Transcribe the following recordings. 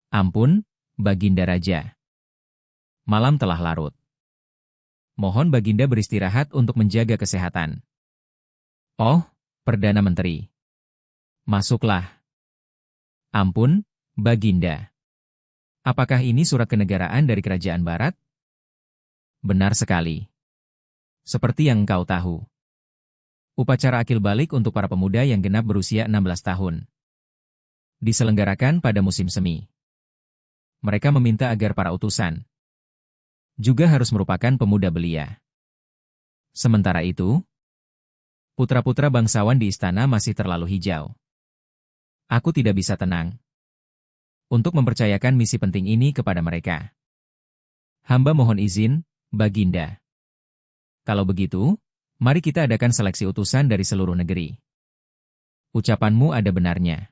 Ampun, Baginda Raja. Malam telah larut. Mohon Baginda beristirahat untuk menjaga kesehatan. Oh, Perdana Menteri. Masuklah. Ampun, Baginda. Apakah ini surat kenegaraan dari Kerajaan Barat? Benar sekali. Seperti yang engkau tahu. Upacara akil balik untuk para pemuda yang genap berusia 16 tahun. Diselenggarakan pada musim semi. Mereka meminta agar para utusan juga harus merupakan pemuda belia. Sementara itu, putra-putra bangsawan di istana masih terlalu hijau. Aku tidak bisa tenang untuk mempercayakan misi penting ini kepada mereka. Hamba mohon izin, Baginda. Kalau begitu, mari kita adakan seleksi utusan dari seluruh negeri. Ucapanmu ada benarnya.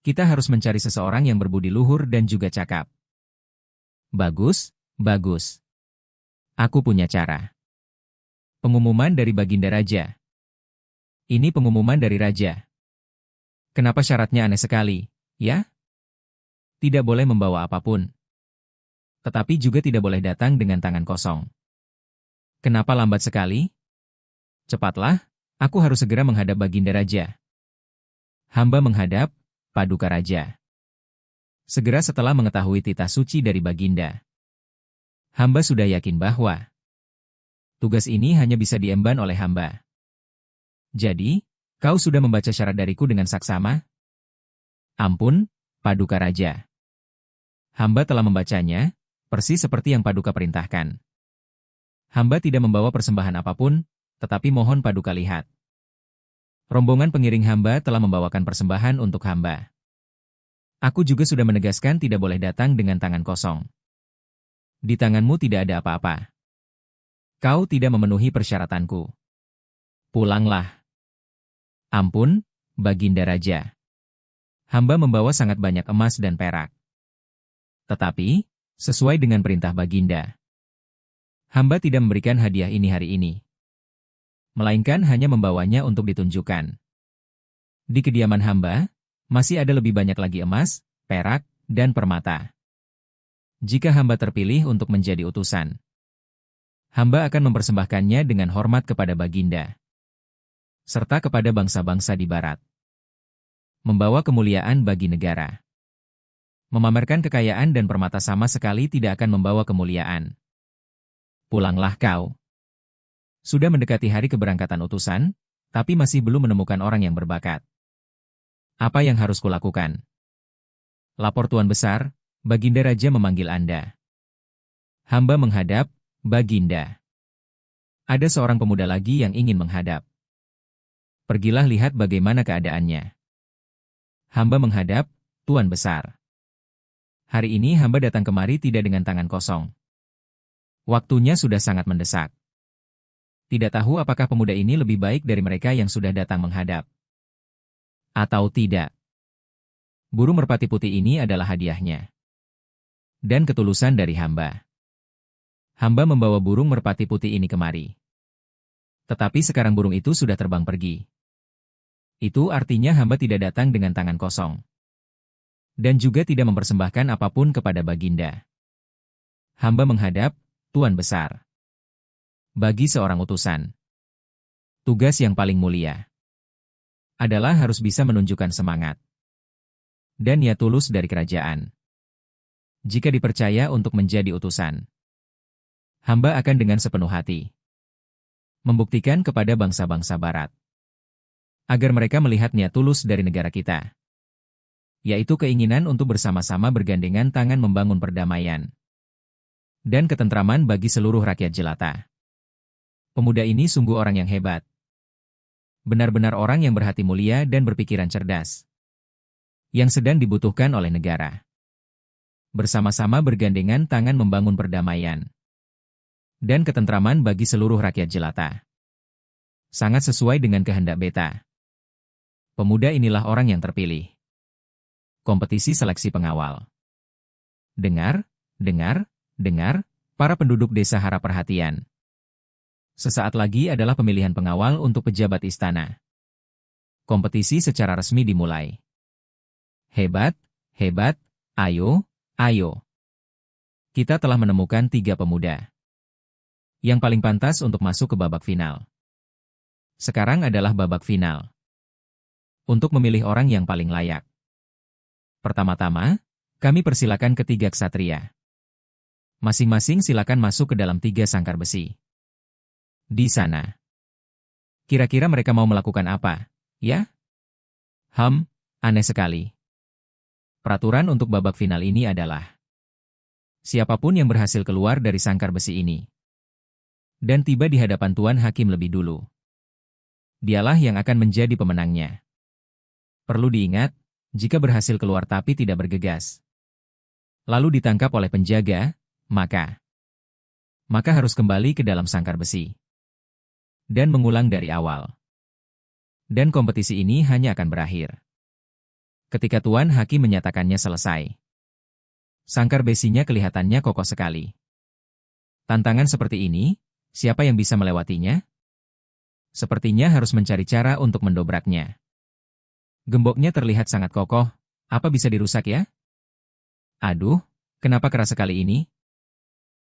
Kita harus mencari seseorang yang berbudi luhur dan juga cakap. Bagus, bagus. Aku punya cara. Pengumuman dari Baginda Raja. Ini pengumuman dari Raja. Kenapa syaratnya aneh sekali, ya? Tidak boleh membawa apapun. Tetapi juga tidak boleh datang dengan tangan kosong. Kenapa lambat sekali? Cepatlah, aku harus segera menghadap Baginda Raja. Hamba menghadap Paduka Raja. Segera setelah mengetahui titah suci dari Baginda. Hamba sudah yakin bahwa tugas ini hanya bisa diemban oleh hamba. Jadi, kau sudah membaca syarat dariku dengan saksama? Ampun, Paduka Raja. Hamba telah membacanya, persis seperti yang Paduka perintahkan. Hamba tidak membawa persembahan apapun, tetapi mohon Paduka lihat. Rombongan pengiring hamba telah membawakan persembahan untuk hamba. Aku juga sudah menegaskan tidak boleh datang dengan tangan kosong. Di tanganmu tidak ada apa-apa. Kau tidak memenuhi persyaratanku. Pulanglah. Ampun, Baginda Raja. Hamba membawa sangat banyak emas dan perak. Tetapi, sesuai dengan perintah Baginda, hamba tidak memberikan hadiah ini hari ini. Melainkan hanya membawanya untuk ditunjukkan. Di kediaman hamba, masih ada lebih banyak lagi emas, perak, dan permata. Jika hamba terpilih untuk menjadi utusan, hamba akan mempersembahkannya dengan hormat kepada Baginda, serta kepada bangsa-bangsa di barat. Membawa kemuliaan bagi negara. Memamerkan kekayaan dan permata sama sekali tidak akan membawa kemuliaan. Pulanglah kau. Sudah mendekati hari keberangkatan utusan, tapi masih belum menemukan orang yang berbakat. Apa yang harus kulakukan? Lapor Tuan Besar, Baginda Raja memanggil Anda. Hamba menghadap, Baginda. Ada seorang pemuda lagi yang ingin menghadap. Pergilah lihat bagaimana keadaannya. Hamba menghadap, Tuan Besar. Hari ini hamba datang kemari tidak dengan tangan kosong. Waktunya sudah sangat mendesak. Tidak tahu apakah pemuda ini lebih baik dari mereka yang sudah datang menghadap. Atau tidak. Burung merpati putih ini adalah hadiahnya. Dan ketulusan dari hamba. Hamba membawa burung merpati putih ini kemari. Tetapi sekarang burung itu sudah terbang pergi. Itu artinya hamba tidak datang dengan tangan kosong. Dan juga tidak mempersembahkan apapun kepada Baginda. Hamba menghadap, Tuan Besar. Bagi seorang utusan, tugas yang paling mulia adalah harus bisa menunjukkan semangat dan niat tulus dari kerajaan. Jika dipercaya untuk menjadi utusan, hamba akan dengan sepenuh hati membuktikan kepada bangsa-bangsa barat agar mereka melihat niat tulus dari negara kita, yaitu keinginan untuk bersama-sama bergandengan tangan membangun perdamaian dan ketentraman bagi seluruh rakyat jelata. Pemuda ini sungguh orang yang hebat. Benar-benar orang yang berhati mulia dan berpikiran cerdas, yang sedang dibutuhkan oleh negara. Bersama-sama bergandengan tangan membangun perdamaian dan ketentraman bagi seluruh rakyat jelata. Sangat sesuai dengan kehendak beta. Pemuda inilah orang yang terpilih. Kompetisi seleksi pengawal. Dengar, dengar, dengar, para penduduk desa harap perhatian. Sesaat lagi adalah pemilihan pengawal untuk pejabat istana. Kompetisi secara resmi dimulai. Hebat, hebat, Ayo, ayo. Kita telah menemukan 3 pemuda yang paling pantas untuk masuk ke babak final. Sekarang adalah babak final. Untuk memilih orang yang paling layak. Pertama-tama, kami persilakan ketiga ksatria. Masing-masing silakan masuk ke dalam 3 sangkar besi. Di sana. Kira-kira mereka mau melakukan apa, ya? Aneh sekali. Peraturan untuk babak final ini adalah siapapun yang berhasil keluar dari sangkar besi ini dan tiba di hadapan Tuan Hakim lebih dulu, dialah yang akan menjadi pemenangnya. Perlu diingat, jika berhasil keluar tapi tidak bergegas, lalu ditangkap oleh penjaga, maka harus kembali ke dalam sangkar besi dan mengulang dari awal. Dan kompetisi ini hanya akan berakhir ketika Tuan Hakim menyatakannya selesai. Sangkar besinya kelihatannya kokoh sekali. Tantangan seperti ini, siapa yang bisa melewatinya? Sepertinya harus mencari cara untuk mendobraknya. Gemboknya terlihat sangat kokoh, apa bisa dirusak ya? Aduh, kenapa keras sekali ini?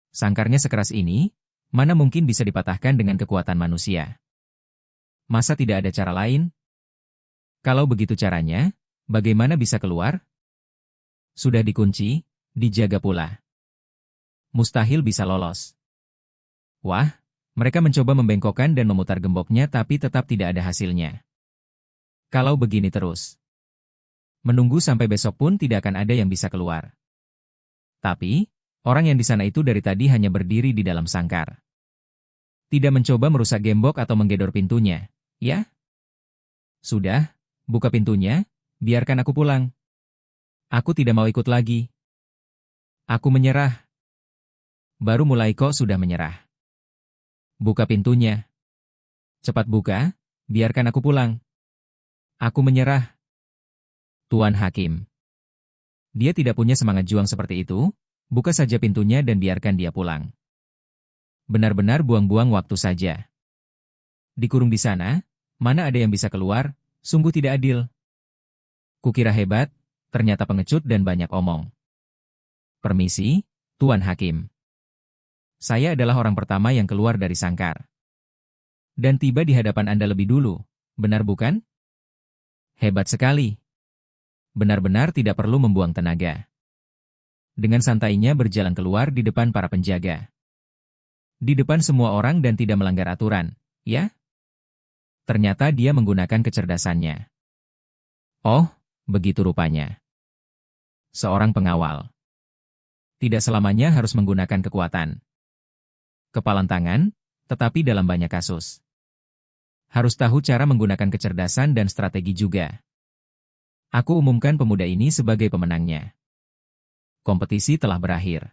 Sangkarnya sekeras ini, mana mungkin bisa dipatahkan dengan kekuatan manusia? Masa tidak ada cara lain? Kalau begitu caranya, bagaimana bisa keluar? Sudah dikunci, dijaga pula. Mustahil bisa lolos. Wah, mereka mencoba membengkokkan dan memutar gemboknya tapi tetap tidak ada hasilnya. Kalau begini terus, menunggu sampai besok pun tidak akan ada yang bisa keluar. Tapi, orang yang di sana itu dari tadi hanya berdiri di dalam sangkar. Tidak mencoba merusak gembok atau menggedor pintunya, ya? Sudah, buka pintunya, biarkan aku pulang. Aku tidak mau ikut lagi. Aku menyerah. Baru mulai kok sudah menyerah. Buka pintunya. Cepat buka, biarkan aku pulang. Aku menyerah. Tuan Hakim. Dia tidak punya semangat juang seperti itu, buka saja pintunya dan biarkan dia pulang. Benar-benar buang-buang waktu saja. Dikurung di sana, mana ada yang bisa keluar, sungguh tidak adil. Kukira hebat, ternyata pengecut dan banyak omong. Permisi, Tuan Hakim. Saya adalah orang pertama yang keluar dari sangkar. Dan tiba di hadapan Anda lebih dulu, benar bukan? Hebat sekali. Benar-benar tidak perlu membuang tenaga. Dengan santainya berjalan keluar di depan para penjaga. Di depan semua orang dan tidak melanggar aturan, ya? Ternyata dia menggunakan kecerdasannya. Oh, begitu rupanya. Seorang pengawal. Tidak selamanya harus menggunakan kekuatan. Kepalan tangan, tetapi dalam banyak kasus. Harus tahu cara menggunakan kecerdasan dan strategi juga. Aku umumkan pemuda ini sebagai pemenangnya. Kompetisi telah berakhir.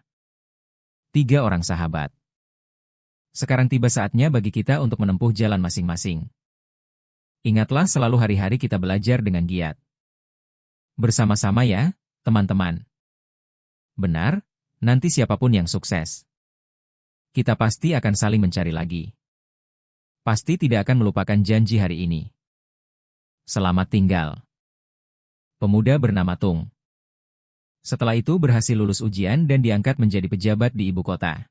3 orang sahabat. Sekarang tiba saatnya bagi kita untuk menempuh jalan masing-masing. Ingatlah selalu hari-hari kita belajar dengan giat. Bersama-sama ya, teman-teman. Benar, nanti siapapun yang sukses, kita pasti akan saling mencari lagi. Pasti tidak akan melupakan janji hari ini. Selamat tinggal. Pemuda bernama Tung. Setelah itu berhasil lulus ujian dan diangkat menjadi pejabat di ibu kota.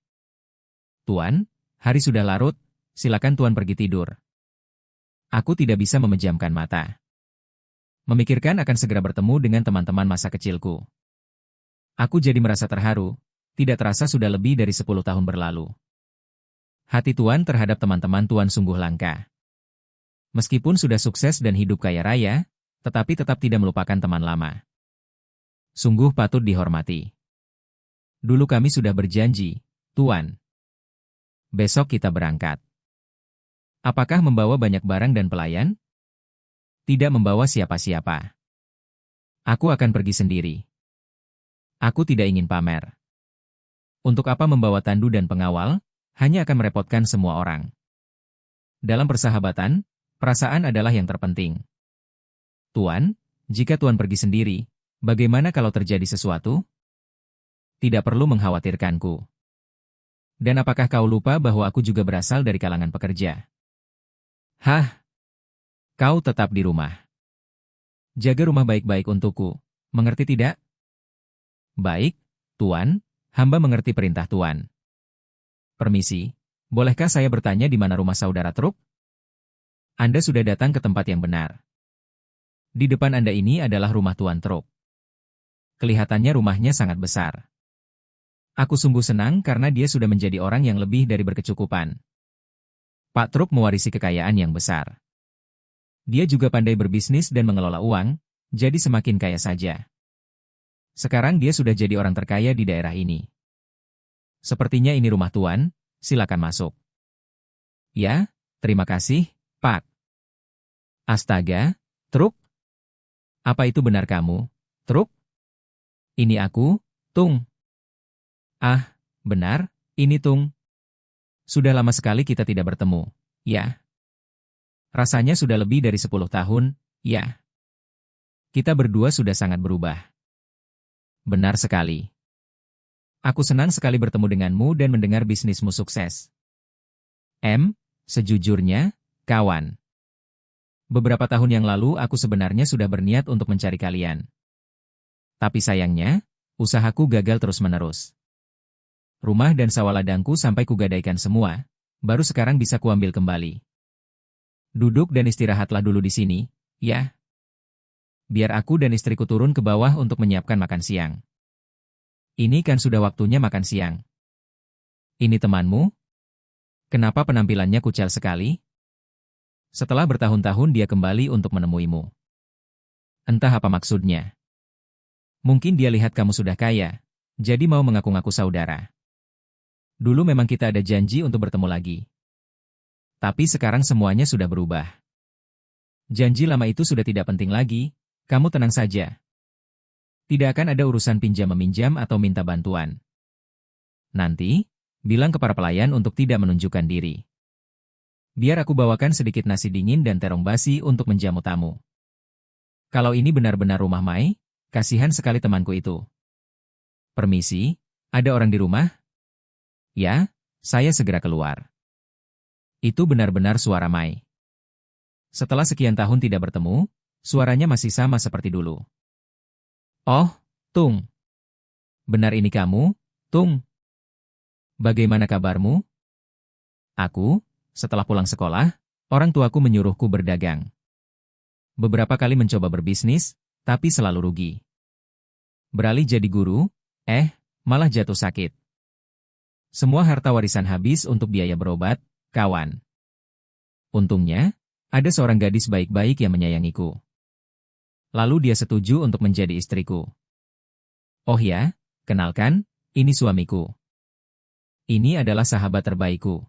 Tuan, hari sudah larut, silakan Tuan pergi tidur. Aku tidak bisa memejamkan mata. Memikirkan akan segera bertemu dengan teman-teman masa kecilku. Aku jadi merasa terharu, tidak terasa sudah lebih dari 10 tahun berlalu. Hati Tuan terhadap teman-teman Tuan sungguh langka. Meskipun sudah sukses dan hidup kaya raya, tetapi tetap tidak melupakan teman lama. Sungguh patut dihormati. Dulu kami sudah berjanji, Tuan. Besok kita berangkat. Apakah membawa banyak barang dan pelayan? Tidak membawa siapa-siapa. Aku akan pergi sendiri. Aku tidak ingin pamer. Untuk apa membawa tandu dan pengawal, hanya akan merepotkan semua orang. Dalam persahabatan, perasaan adalah yang terpenting. Tuan, jika Tuan pergi sendiri, bagaimana kalau terjadi sesuatu? Tidak perlu mengkhawatirkanku. Dan apakah kau lupa bahwa aku juga berasal dari kalangan pekerja? Hah? Kau tetap di rumah. Jaga rumah baik-baik untukku, mengerti tidak? Baik, Tuan, hamba mengerti perintah Tuan. Permisi, bolehkah saya bertanya di mana rumah saudara Truk? Anda sudah datang ke tempat yang benar. Di depan Anda ini adalah rumah Tuan Truk. Kelihatannya rumahnya sangat besar. Aku sungguh senang karena dia sudah menjadi orang yang lebih dari berkecukupan. Pak Truk mewarisi kekayaan yang besar. Dia juga pandai berbisnis dan mengelola uang, jadi semakin kaya saja. Sekarang dia sudah jadi orang terkaya di daerah ini. Sepertinya ini rumah Tuan, silakan masuk. Ya, terima kasih, Pak. Astaga, Truk? Apa itu benar kamu, Truk? Ini aku, Tung. Ah, benar, ini Tung. Sudah lama sekali kita tidak bertemu, ya. Rasanya sudah lebih dari 10 tahun, ya. Kita berdua sudah sangat berubah. Benar sekali. Aku senang sekali bertemu denganmu dan mendengar bisnismu sukses. Sejujurnya, kawan. Beberapa tahun yang lalu aku sebenarnya sudah berniat untuk mencari kalian. Tapi sayangnya, usahaku gagal terus-menerus. Rumah dan sawah ladangku sampai kugadaikan semua, baru sekarang bisa kuambil kembali. Duduk dan istirahatlah dulu di sini, ya. Biar aku dan istriku turun ke bawah untuk menyiapkan makan siang. Ini kan sudah waktunya makan siang. Ini temanmu? Kenapa penampilannya kucel sekali? Setelah bertahun-tahun dia kembali untuk menemuimu. Entah apa maksudnya. Mungkin dia lihat kamu sudah kaya, jadi mau mengaku-ngaku saudara. Dulu memang kita ada janji untuk bertemu lagi. Tapi sekarang semuanya sudah berubah. Janji lama itu sudah tidak penting lagi, kamu tenang saja. Tidak akan ada urusan pinjam-meminjam atau minta bantuan. Nanti, bilang ke para pelayan untuk tidak menunjukkan diri. Biar aku bawakan sedikit nasi dingin dan terong basi untuk menjamu tamu. Kalau ini benar-benar rumah Mai, kasihan sekali temanku itu. Permisi, ada orang di rumah? Ya, saya segera keluar. Itu benar-benar suara Mai. Setelah sekian tahun tidak bertemu, suaranya masih sama seperti dulu. Oh, Tung. Benar ini kamu, Tung? Bagaimana kabarmu? Aku, setelah pulang sekolah, orang tuaku menyuruhku berdagang. Beberapa kali mencoba berbisnis, tapi selalu rugi. Beralih jadi guru, malah jatuh sakit. Semua harta warisan habis untuk biaya berobat, kawan. Untungnya, ada seorang gadis baik-baik yang menyayangiku. Lalu dia setuju untuk menjadi istriku. Oh ya, kenalkan, ini suamiku. Ini adalah sahabat terbaikku.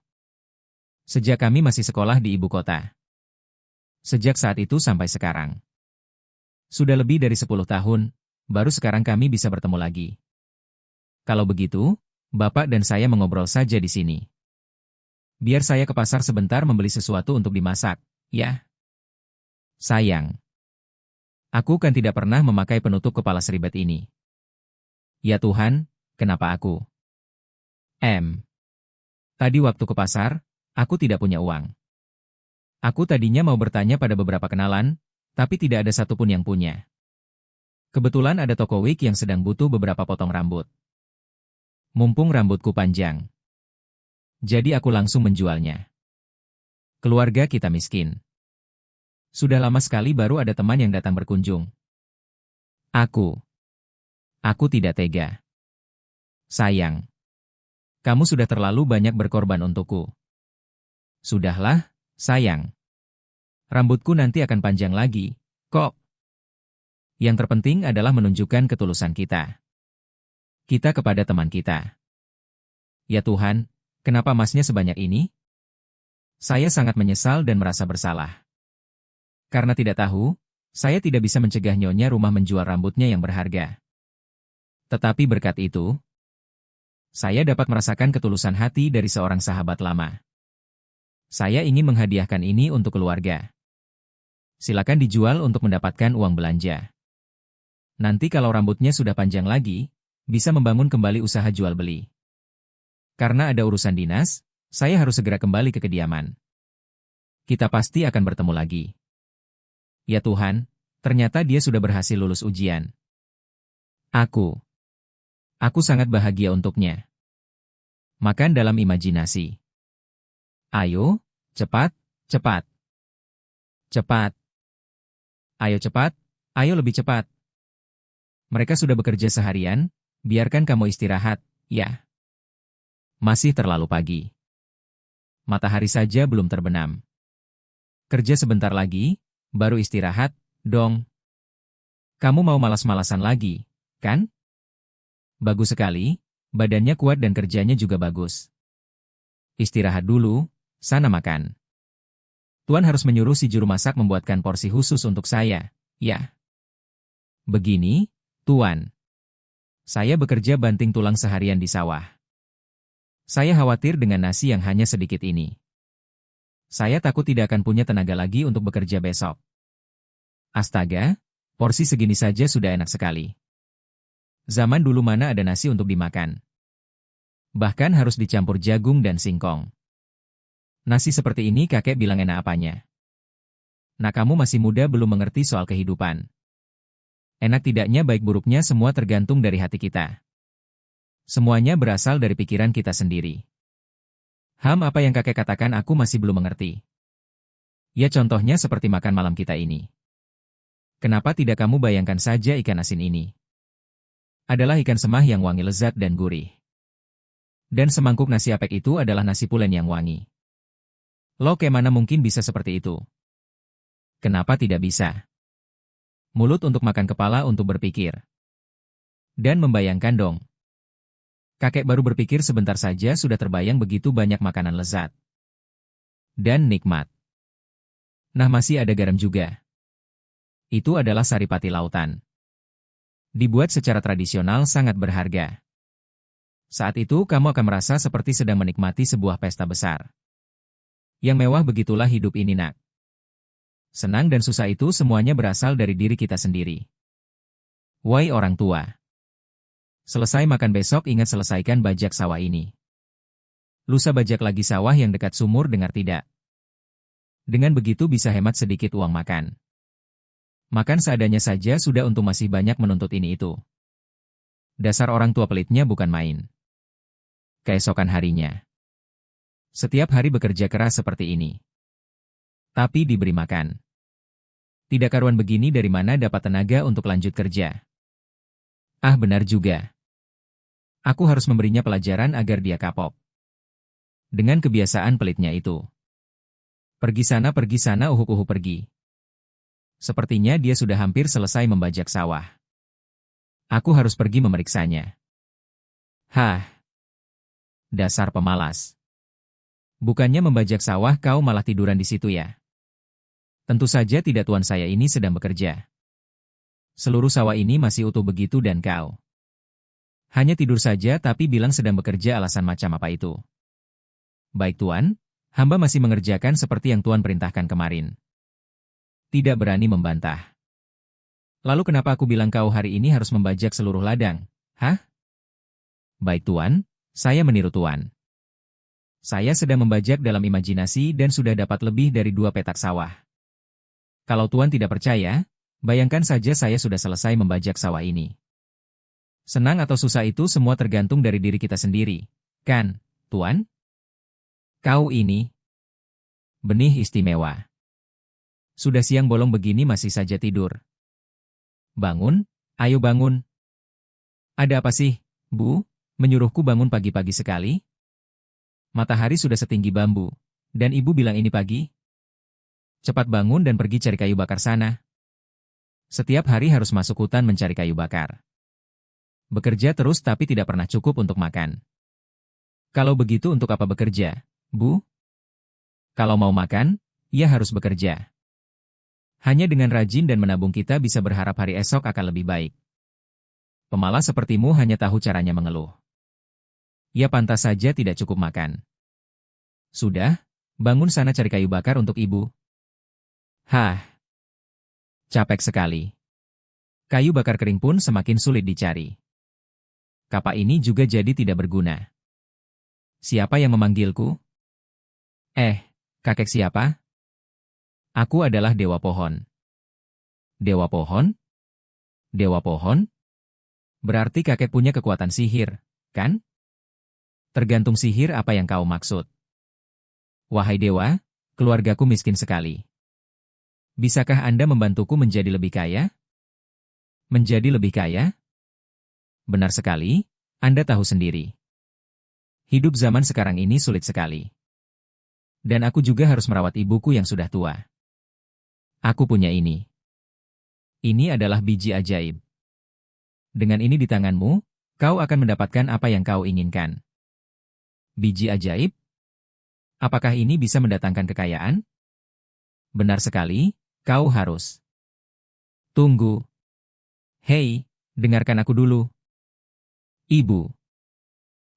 Sejak kami masih sekolah di ibu kota. Sejak saat itu sampai sekarang. Sudah lebih dari 10 tahun, baru sekarang kami bisa bertemu lagi. Kalau begitu, Bapak dan saya mengobrol saja di sini. Biar saya ke pasar sebentar membeli sesuatu untuk dimasak, ya. Sayang. Aku kan tidak pernah memakai penutup kepala seribet ini. Ya Tuhan, kenapa aku? Tadi waktu ke pasar, aku tidak punya uang. Aku tadinya mau bertanya pada beberapa kenalan, tapi tidak ada satupun yang punya. Kebetulan ada toko wig yang sedang butuh beberapa potong rambut. Mumpung rambutku panjang. Jadi aku langsung menjualnya. Keluarga kita miskin. Sudah lama sekali baru ada teman yang datang berkunjung. Aku tidak tega. Sayang. Kamu sudah terlalu banyak berkorban untukku. Sudahlah, sayang. Rambutku nanti akan panjang lagi, kok. Yang terpenting adalah menunjukkan ketulusan kita. Kita kepada teman kita. Ya Tuhan, kenapa emasnya sebanyak ini? Saya sangat menyesal dan merasa bersalah. Karena tidak tahu, saya tidak bisa mencegah Nyonya Rumah menjual rambutnya yang berharga. Tetapi berkat itu, saya dapat merasakan ketulusan hati dari seorang sahabat lama. Saya ingin menghadiahkan ini untuk keluarga. Silakan dijual untuk mendapatkan uang belanja. Nanti kalau rambutnya sudah panjang lagi, bisa membangun kembali usaha jual beli. Karena ada urusan dinas, saya harus segera kembali ke kediaman. Kita pasti akan bertemu lagi. Ya Tuhan, ternyata dia sudah berhasil lulus ujian. Aku Aku sangat bahagia untuknya. Makan dalam imajinasi. Ayo, cepat, cepat. Cepat. Ayo cepat, ayo lebih cepat. Mereka sudah bekerja seharian, biarkan kamu istirahat, ya. Masih terlalu pagi. Matahari saja belum terbenam. Kerja sebentar lagi, baru istirahat, dong. Kamu mau malas-malasan lagi, kan? Bagus sekali, badannya kuat dan kerjanya juga bagus. Istirahat dulu, sana makan. Tuan harus menyuruh si juru masak membuatkan porsi khusus untuk saya, ya. Begini, Tuan. Saya bekerja banting tulang seharian di sawah. Saya khawatir dengan nasi yang hanya sedikit ini. Saya takut tidak akan punya tenaga lagi untuk bekerja besok. Astaga, porsi segini saja sudah enak sekali. Zaman dulu mana ada nasi untuk dimakan. Bahkan harus dicampur jagung dan singkong. Nasi seperti ini kakek bilang enak apanya. Nah kamu masih muda belum mengerti soal kehidupan. Enak tidaknya baik buruknya semua tergantung dari hati kita. Semuanya berasal dari pikiran kita sendiri. Apa yang kakek katakan aku masih belum mengerti. Ya contohnya seperti makan malam kita ini. Kenapa tidak kamu bayangkan saja ikan asin ini? Adalah ikan semah yang wangi lezat dan gurih. Dan semangkuk nasi apek itu adalah nasi pulen yang wangi. Loh mana mungkin bisa seperti itu? Kenapa tidak bisa? Mulut untuk makan, kepala untuk berpikir. Dan membayangkan dong. Kakek baru berpikir sebentar saja sudah terbayang begitu banyak makanan lezat. Dan nikmat. Nah masih ada garam juga. Itu adalah saripati lautan. Dibuat secara tradisional sangat berharga. Saat itu kamu akan merasa seperti sedang menikmati sebuah pesta besar. Yang mewah begitulah hidup ini nak. Senang dan susah itu semuanya berasal dari diri kita sendiri. Wahai orang tua. Selesai makan besok ingat selesaikan bajak sawah ini. Lusa bajak lagi sawah yang dekat sumur, dengar tidak? Dengan begitu bisa hemat sedikit uang makan. Makan seadanya saja sudah, untuk masih banyak menuntut ini itu. Dasar orang tua pelitnya bukan main. Keesokan harinya. Setiap hari bekerja keras seperti ini. Tapi diberi makan. Tidak karuan begini dari mana dapat tenaga untuk lanjut kerja. Ah benar juga. Aku harus memberinya pelajaran agar dia kapok. Dengan kebiasaan pelitnya itu. Pergi sana uhuk-uhuk pergi. Sepertinya dia sudah hampir selesai membajak sawah. Aku harus pergi memeriksanya. Dasar pemalas. Bukannya membajak sawah kau malah tiduran di situ ya? Tentu saja tidak, tuan saya ini sedang bekerja. Seluruh sawah ini masih utuh begitu dan kau hanya tidur saja tapi bilang sedang bekerja, alasan macam apa itu? Baik tuan, hamba masih mengerjakan seperti yang tuan perintahkan kemarin. Tidak berani membantah. Lalu kenapa aku bilang kau hari ini harus membajak seluruh ladang? Baik tuan, saya meniru tuan. Saya sedang membajak dalam imajinasi dan sudah dapat lebih dari 2 petak sawah. Kalau tuan tidak percaya, bayangkan saja saya sudah selesai membajak sawah ini. Senang atau susah itu semua tergantung dari diri kita sendiri, kan, tuan? Kau ini benih istimewa. Sudah siang bolong begini masih saja tidur. Bangun, ayo bangun. Ada apa sih, Bu? Menyuruhku bangun pagi-pagi sekali? Matahari sudah setinggi bambu, dan ibu bilang ini pagi? Cepat bangun dan pergi cari kayu bakar sana. Setiap hari harus masuk hutan mencari kayu bakar. Bekerja terus tapi tidak pernah cukup untuk makan. Kalau begitu untuk apa bekerja, Bu? Kalau mau makan, ia harus bekerja. Hanya dengan rajin dan menabung kita bisa berharap hari esok akan lebih baik. Pemalas sepertimu hanya tahu caranya mengeluh. Ya pantas saja tidak cukup makan. Sudah, bangun sana cari kayu bakar untuk ibu. Capek sekali. Kayu bakar kering pun semakin sulit dicari. Kapak ini juga jadi tidak berguna. Siapa yang memanggilku? Kakek siapa? Aku adalah Dewa Pohon. Dewa Pohon? Dewa Pohon? Berarti kakek punya kekuatan sihir, kan? Tergantung sihir apa yang kau maksud. Wahai dewa, keluargaku miskin sekali. Bisakah Anda membantuku menjadi lebih kaya? Menjadi lebih kaya? Benar sekali, Anda tahu sendiri. Hidup zaman sekarang ini sulit sekali. Dan aku juga harus merawat ibuku yang sudah tua. Aku punya ini. Ini adalah biji ajaib. Dengan ini di tanganmu, kau akan mendapatkan apa yang kau inginkan. Biji ajaib? Apakah ini bisa mendatangkan kekayaan? Benar sekali, kau harus. Tunggu. Hei, dengarkan aku dulu. Ibu.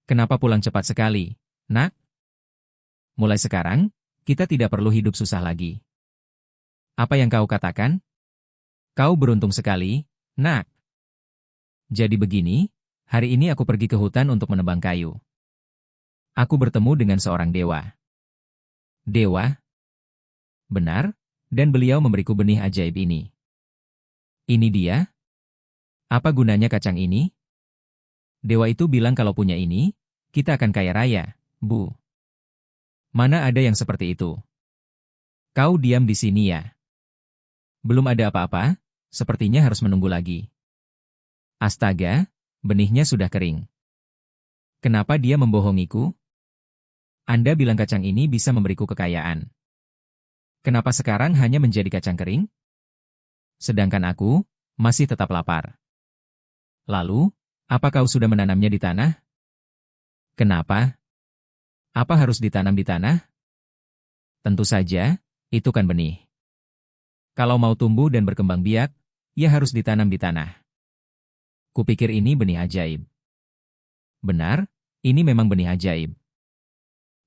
Kenapa pulang cepat sekali, nak? Mulai sekarang, kita tidak perlu hidup susah lagi. Apa yang kau katakan? Kau beruntung sekali, nak. Jadi begini, hari ini aku pergi ke hutan untuk menebang kayu. Aku bertemu dengan seorang dewa. Dewa? Benar, dan beliau memberiku benih ajaib ini. Ini dia? Apa gunanya kacang ini? Dewa itu bilang kalau punya ini, kita akan kaya raya, Bu. Mana ada yang seperti itu? Kau diam di sini ya. Belum ada apa-apa, sepertinya harus menunggu lagi. Astaga, benihnya sudah kering. Kenapa dia membohongiku? Anda bilang kacang ini bisa memberiku kekayaan. Kenapa sekarang hanya menjadi kacang kering? Sedangkan aku masih tetap lapar. Lalu, apa kau sudah menanamnya di tanah? Kenapa? Apa harus ditanam di tanah? Tentu saja, itu kan benih. Kalau mau tumbuh dan berkembang biak, ia harus ditanam di tanah. Kupikir ini benih ajaib. Benar, ini memang benih ajaib.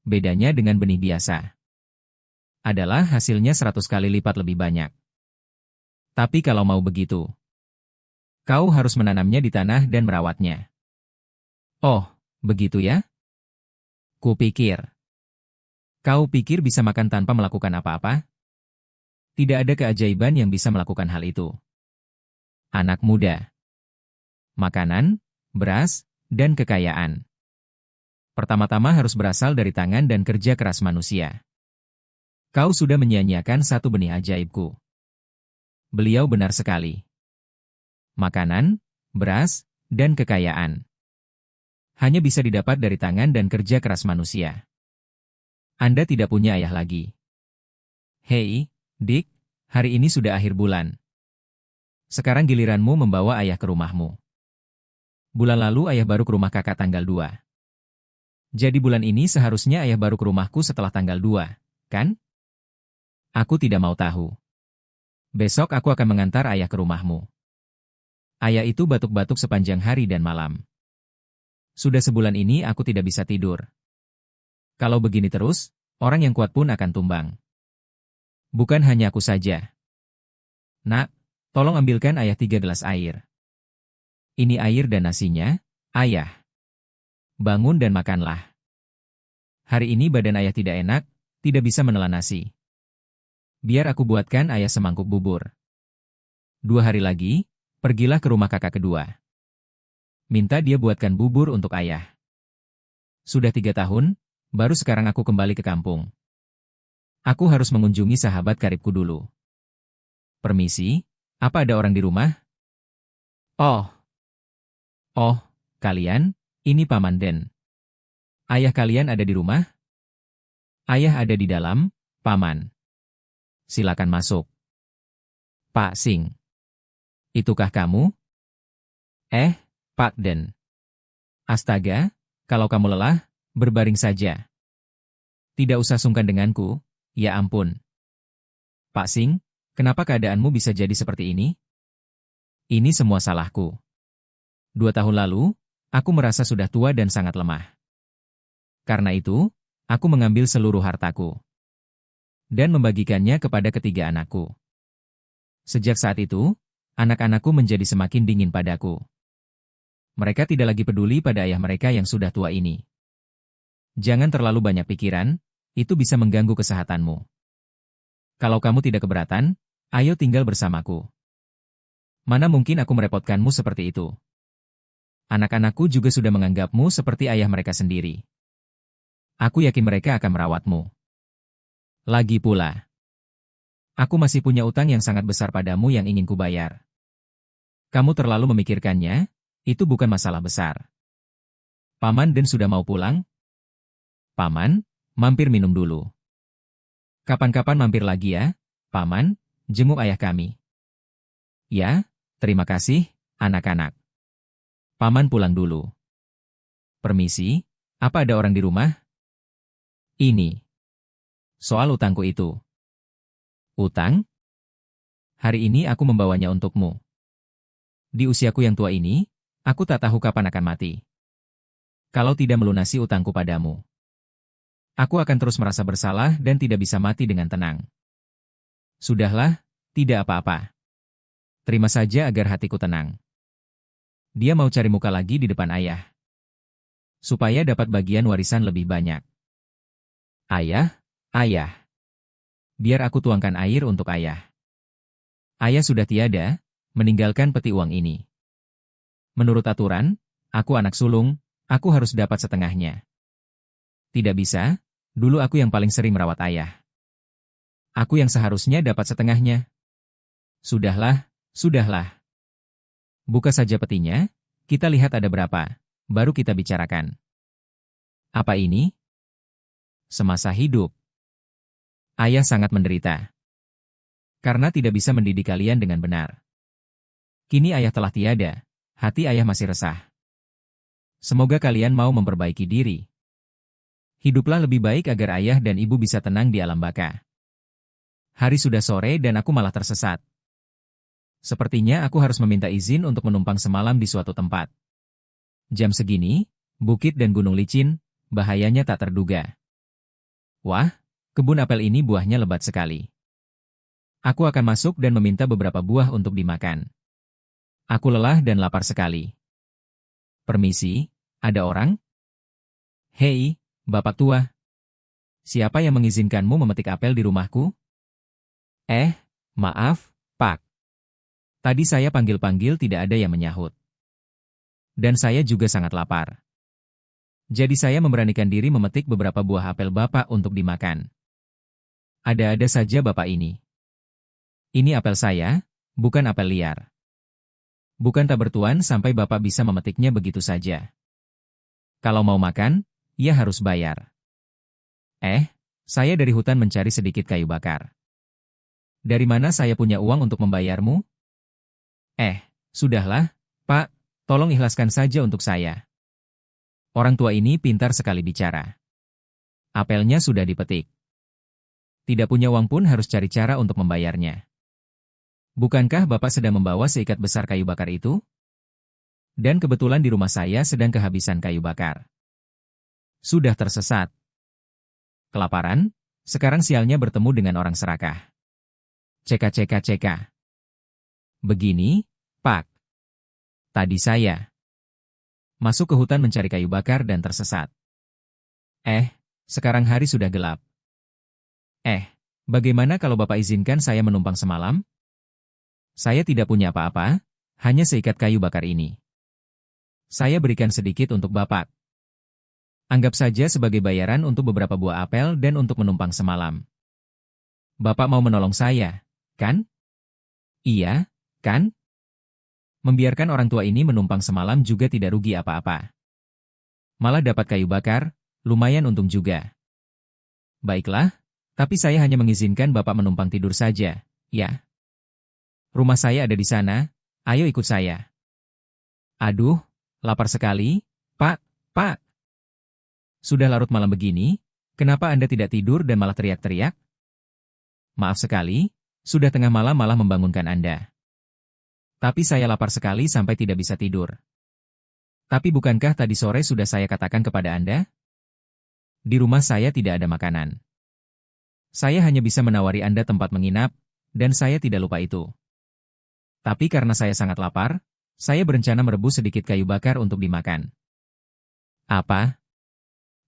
Bedanya dengan benih biasa adalah hasilnya 100 kali lipat lebih banyak. Tapi kalau mau begitu, kau harus menanamnya di tanah dan merawatnya. Oh, begitu ya? Kupikir. Kau pikir bisa makan tanpa melakukan apa-apa? Tidak ada keajaiban yang bisa melakukan hal itu. Anak muda. Makanan, beras, dan kekayaan. Pertama-tama harus berasal dari tangan dan kerja keras manusia. Kau sudah menyia-nyiakan satu benih ajaibku. Beliau benar sekali. Makanan, beras, dan kekayaan hanya bisa didapat dari tangan dan kerja keras manusia. Anda tidak punya ayah lagi. Hei, Dick, hari ini sudah akhir bulan. Sekarang giliranmu membawa ayah ke rumahmu. Bulan lalu ayah baru ke rumah kakak tanggal 2. Jadi bulan ini seharusnya ayah baru ke rumahku setelah tanggal 2, kan? Aku tidak mau tahu. Besok aku akan mengantar ayah ke rumahmu. Ayah itu batuk-batuk sepanjang hari dan malam. Sudah sebulan ini aku tidak bisa tidur. Kalau begini terus, orang yang kuat pun akan tumbang. Bukan hanya aku saja. Nak, tolong ambilkan ayah 3 gelas air. Ini air dan nasinya, ayah. Bangun dan makanlah. Hari ini badan ayah tidak enak, tidak bisa menelan nasi. Biar aku buatkan ayah semangkuk bubur. 2 hari lagi, pergilah ke rumah kakak kedua. Minta dia buatkan bubur untuk ayah. Sudah 3 tahun, baru sekarang aku kembali ke kampung. Aku harus mengunjungi sahabat karibku dulu. Permisi, apa ada orang di rumah? Oh, kalian, ini Paman Den. Ayah kalian ada di rumah? Ayah ada di dalam, Paman. Silakan masuk. Pak Sing. Itukah kamu? Pak Den. Astaga, kalau kamu lelah, berbaring saja. Tidak usah sungkan denganku, ya ampun. Pak Sing, kenapa keadaanmu bisa jadi seperti ini? Ini semua salahku. 2 tahun lalu, aku merasa sudah tua dan sangat lemah. Karena itu, aku mengambil seluruh hartaku dan membagikannya kepada ketiga anakku. Sejak saat itu, anak-anakku menjadi semakin dingin padaku. Mereka tidak lagi peduli pada ayah mereka yang sudah tua ini. Jangan terlalu banyak pikiran, itu bisa mengganggu kesehatanmu. Kalau kamu tidak keberatan, ayo tinggal bersamaku. Mana mungkin aku merepotkanmu seperti itu. Anak-anakku juga sudah menganggapmu seperti ayah mereka sendiri. Aku yakin mereka akan merawatmu. Lagi pula, aku masih punya utang yang sangat besar padamu yang ingin kubayar. Kamu terlalu memikirkannya, itu bukan masalah besar. Paman Den sudah mau pulang? Paman, mampir minum dulu. Kapan-kapan mampir lagi ya, Paman, jenguk ayah kami. Ya, terima kasih, anak-anak. Paman pulang dulu. Permisi, apa ada orang di rumah? Ini. Soal utangku itu. Utang? Hari ini aku membawanya untukmu. Di usiaku yang tua ini, aku tak tahu kapan akan mati. Kalau tidak melunasi utangku padamu, aku akan terus merasa bersalah dan tidak bisa mati dengan tenang. Sudahlah, tidak apa-apa. Terima saja agar hatiku tenang. Dia mau cari muka lagi di depan ayah, supaya dapat bagian warisan lebih banyak. Ayah, ayah. Biar aku tuangkan air untuk ayah. Ayah sudah tiada, meninggalkan peti uang ini. Menurut aturan, aku anak sulung, aku harus dapat setengahnya. Tidak bisa, dulu aku yang paling sering merawat ayah. Aku yang seharusnya dapat setengahnya. Sudahlah, sudahlah. Buka saja petinya, kita lihat ada berapa, baru kita bicarakan. Apa ini? Semasa hidup. Ayah sangat menderita. Karena tidak bisa mendidik kalian dengan benar. Kini ayah telah tiada, hati ayah masih resah. Semoga kalian mau memperbaiki diri. Hiduplah lebih baik agar ayah dan ibu bisa tenang di alam baka. Hari sudah sore dan aku malah tersesat. Sepertinya aku harus meminta izin untuk menumpang semalam di suatu tempat. Jam segini, bukit dan gunung licin, bahayanya tak terduga. Wah, kebun apel ini buahnya lebat sekali. Aku akan masuk dan meminta beberapa buah untuk dimakan. Aku lelah dan lapar sekali. Permisi, ada orang? Hei, Bapak tua. Siapa yang mengizinkanmu memetik apel di rumahku? Maaf, Pak. Tadi saya panggil-panggil tidak ada yang menyahut. Dan saya juga sangat lapar. Jadi saya memberanikan diri memetik beberapa buah apel Bapak untuk dimakan. Ada-ada saja Bapak ini. Ini apel saya, bukan apel liar. Bukan tak bertuan sampai Bapak bisa memetiknya begitu saja. Kalau mau makan, ya harus bayar. Saya dari hutan mencari sedikit kayu bakar. Dari mana saya punya uang untuk membayarmu? Sudahlah, Pak, tolong ikhlaskan saja untuk saya. Orang tua ini pintar sekali bicara. Apelnya sudah dipetik. Tidak punya uang pun harus cari cara untuk membayarnya. Bukankah Bapak sedang membawa seikat besar kayu bakar itu? Dan kebetulan di rumah saya sedang kehabisan kayu bakar. Sudah tersesat. Kelaparan, sekarang sialnya bertemu dengan orang serakah. Ceka. Begini, Pak. Tadi saya masuk ke hutan mencari kayu bakar dan tersesat. Sekarang hari sudah gelap. Bagaimana kalau Bapak izinkan saya menumpang semalam? Saya tidak punya apa-apa, hanya seikat kayu bakar ini. Saya berikan sedikit untuk Bapak. Anggap saja sebagai bayaran untuk beberapa buah apel dan untuk menumpang semalam. Bapak mau menolong saya, kan? Iya, kan? Membiarkan orang tua ini menumpang semalam juga tidak rugi apa-apa. Malah dapat kayu bakar, lumayan untung juga. Baiklah, tapi saya hanya mengizinkan Bapak menumpang tidur saja, ya. Rumah saya ada di sana, ayo ikut saya. Aduh, lapar sekali, Pak. Sudah larut malam begini, kenapa Anda tidak tidur dan malah teriak-teriak? Maaf sekali, sudah tengah malam malah membangunkan Anda. Tapi saya lapar sekali sampai tidak bisa tidur. Tapi bukankah tadi sore sudah saya katakan kepada Anda? Di rumah saya tidak ada makanan. Saya hanya bisa menawari Anda tempat menginap, dan saya tidak lupa itu. Tapi karena saya sangat lapar, saya berencana merebus sedikit kayu bakar untuk dimakan. Apa?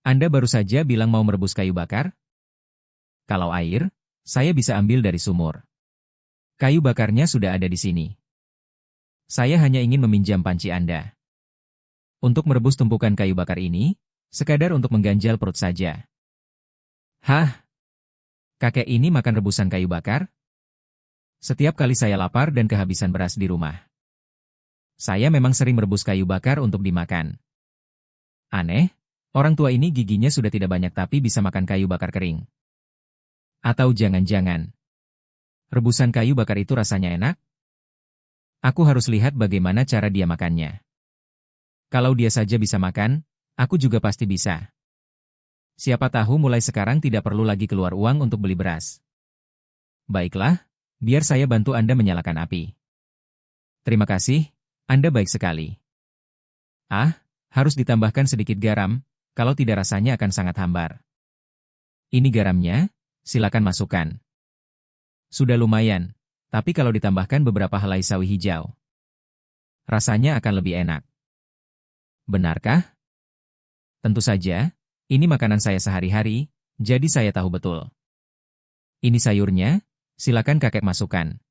Anda baru saja bilang mau merebus kayu bakar? Kalau air, saya bisa ambil dari sumur. Kayu bakarnya sudah ada di sini. Saya hanya ingin meminjam panci Anda. Untuk merebus tumpukan kayu bakar ini, sekadar untuk mengganjal perut saja. Hah? Kakek ini makan rebusan kayu bakar? Setiap kali saya lapar dan kehabisan beras di rumah, saya memang sering merebus kayu bakar untuk dimakan. Aneh, orang tua ini giginya sudah tidak banyak tapi bisa makan kayu bakar kering. Atau jangan-jangan, rebusan kayu bakar itu rasanya enak? Aku harus lihat bagaimana cara dia makannya. Kalau dia saja bisa makan, aku juga pasti bisa. Siapa tahu mulai sekarang tidak perlu lagi keluar uang untuk beli beras. Baiklah, biar saya bantu Anda menyalakan api. Terima kasih, Anda baik sekali. Ah, harus ditambahkan sedikit garam, kalau tidak rasanya akan sangat hambar. Ini garamnya, silakan masukkan. Sudah lumayan, tapi kalau ditambahkan beberapa helai sawi hijau, rasanya akan lebih enak. Benarkah? Tentu saja, ini makanan saya sehari-hari, jadi saya tahu betul. Ini sayurnya, silakan kakek masukkan.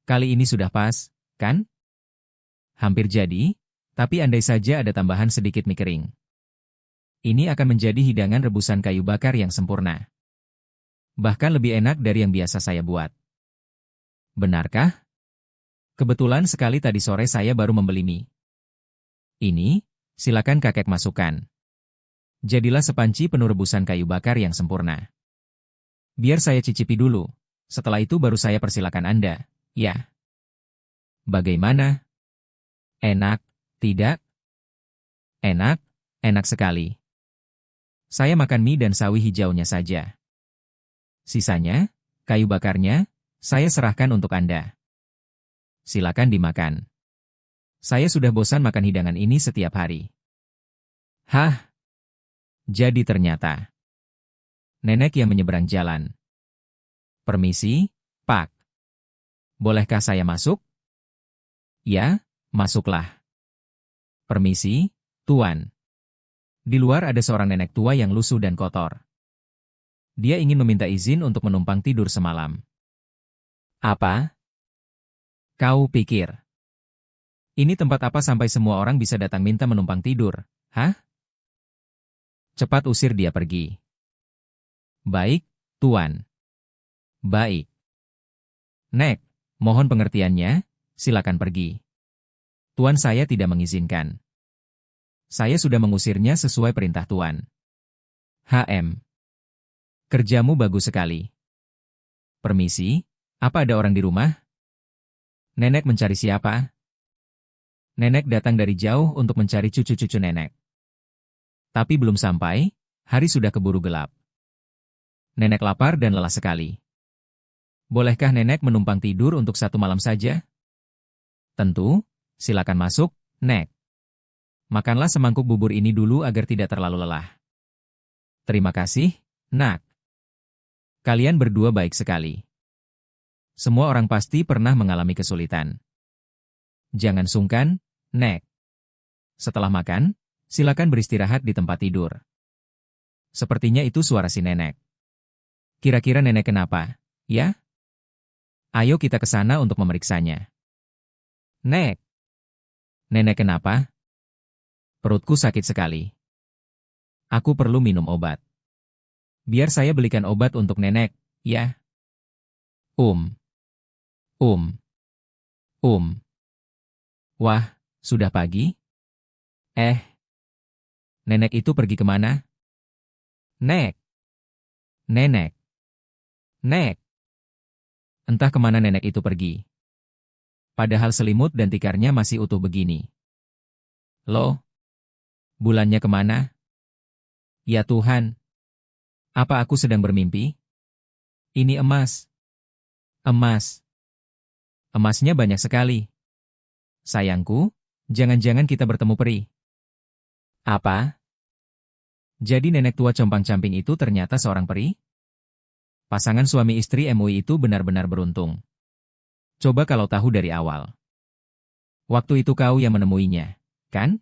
Kali ini sudah pas, kan? Hampir jadi, tapi andai saja ada tambahan sedikit mie kering. Ini akan menjadi hidangan rebusan kayu bakar yang sempurna. Bahkan lebih enak dari yang biasa saya buat. Benarkah? Kebetulan sekali tadi sore saya baru membeli mie. Ini, silakan kakek masukkan. Jadilah sepanci penuh rebusan kayu bakar yang sempurna. Biar saya cicipi dulu, setelah itu baru saya persilakan Anda, ya. Bagaimana? Enak, tidak? Enak, enak sekali. Saya makan mie dan sawi hijaunya saja. Sisanya, kayu bakarnya, saya serahkan untuk Anda. Silakan dimakan. Saya sudah bosan makan hidangan ini setiap hari. Hah? Jadi ternyata nenek yang menyeberang jalan. Permisi, Pak. Bolehkah saya masuk? Ya, masuklah. Permisi, Tuan. Di luar ada seorang nenek tua yang lusuh dan kotor. Dia ingin meminta izin untuk menumpang tidur semalam. Apa? Kau pikir ini tempat apa sampai semua orang bisa datang minta menumpang tidur, hah? Cepat usir dia pergi. Baik, Tuan. Baik. Nek, mohon pengertiannya, silakan pergi. Tuan saya tidak mengizinkan. Saya sudah mengusirnya sesuai perintah Tuan. HM. Kerjamu bagus sekali. Permisi, apa ada orang di rumah? Nenek mencari siapa? Nenek datang dari jauh untuk mencari cucu-cucu nenek. Tapi belum sampai, hari sudah keburu gelap. Nenek lapar dan lelah sekali. Bolehkah nenek menumpang tidur untuk 1 malam saja? Tentu, silakan masuk, Nek. Makanlah semangkuk bubur ini dulu agar tidak terlalu lelah. Terima kasih, Nak. Kalian berdua baik sekali. Semua orang pasti pernah mengalami kesulitan. Jangan sungkan, Nek. Setelah makan, silakan beristirahat di tempat tidur. Sepertinya itu suara si nenek. Kira-kira nenek kenapa, ya? Ayo kita ke sana untuk memeriksanya. Nek. Nenek kenapa? Perutku sakit sekali. Aku perlu minum obat. Biar saya belikan obat untuk nenek, ya? Um. Wah, sudah pagi? Nenek itu pergi kemana? Nek. Nenek. Nek. Entah kemana nenek itu pergi. Padahal selimut dan tikarnya masih utuh begini. Loh? Bulannya kemana? Ya Tuhan. Apa aku sedang bermimpi? Ini emas. Emas. Emasnya banyak sekali. Sayangku, jangan-jangan kita bertemu peri. Apa? Jadi nenek tua compang-camping itu ternyata seorang peri? Pasangan suami istri MUI itu benar-benar beruntung. Coba kalau tahu dari awal. Waktu itu kau yang menemuinya, kan?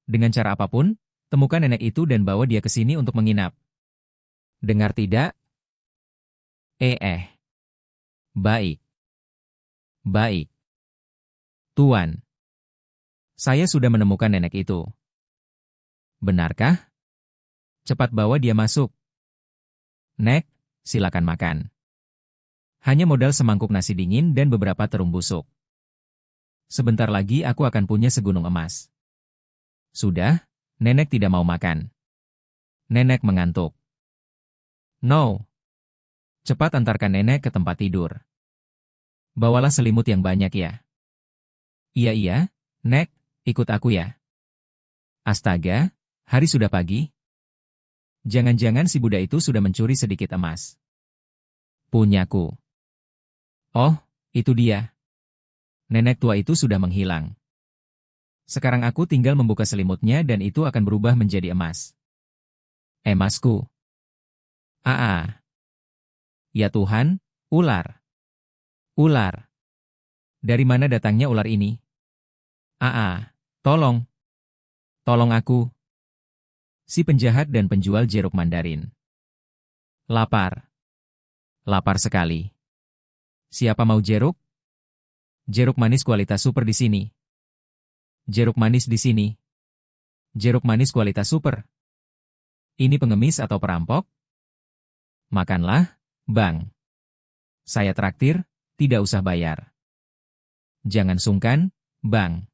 Dengan cara apapun, temukan nenek itu dan bawa dia ke sini untuk menginap. Dengar tidak? Baik. Baik. Tuan. Saya sudah menemukan nenek itu. Benarkah? Cepat bawa dia masuk. Nek, silakan makan. Hanya modal semangkuk nasi dingin dan beberapa terung busuk. Sebentar lagi aku akan punya segunung emas. Sudah, nenek tidak mau makan. Nenek mengantuk. No. Cepat antarkan nenek ke tempat tidur. Bawalah selimut yang banyak ya. Iya, nek, ikut aku ya. Astaga, hari sudah pagi. Jangan-jangan si Buddha itu sudah mencuri sedikit emas. Punyaku. Oh, itu dia. Nenek tua itu sudah menghilang. Sekarang aku tinggal membuka selimutnya dan itu akan berubah menjadi emas. Emasku. Ya Tuhan, ular. Ular. Dari mana datangnya ular ini? Tolong. Tolong aku. Si penjahat dan penjual jeruk mandarin. Lapar. Lapar sekali. Siapa mau jeruk? Jeruk manis kualitas super di sini. Jeruk manis di sini. Jeruk manis kualitas super. Ini pengemis atau perampok? Makanlah, Bang. Saya traktir, tidak usah bayar. Jangan sungkan, Bang.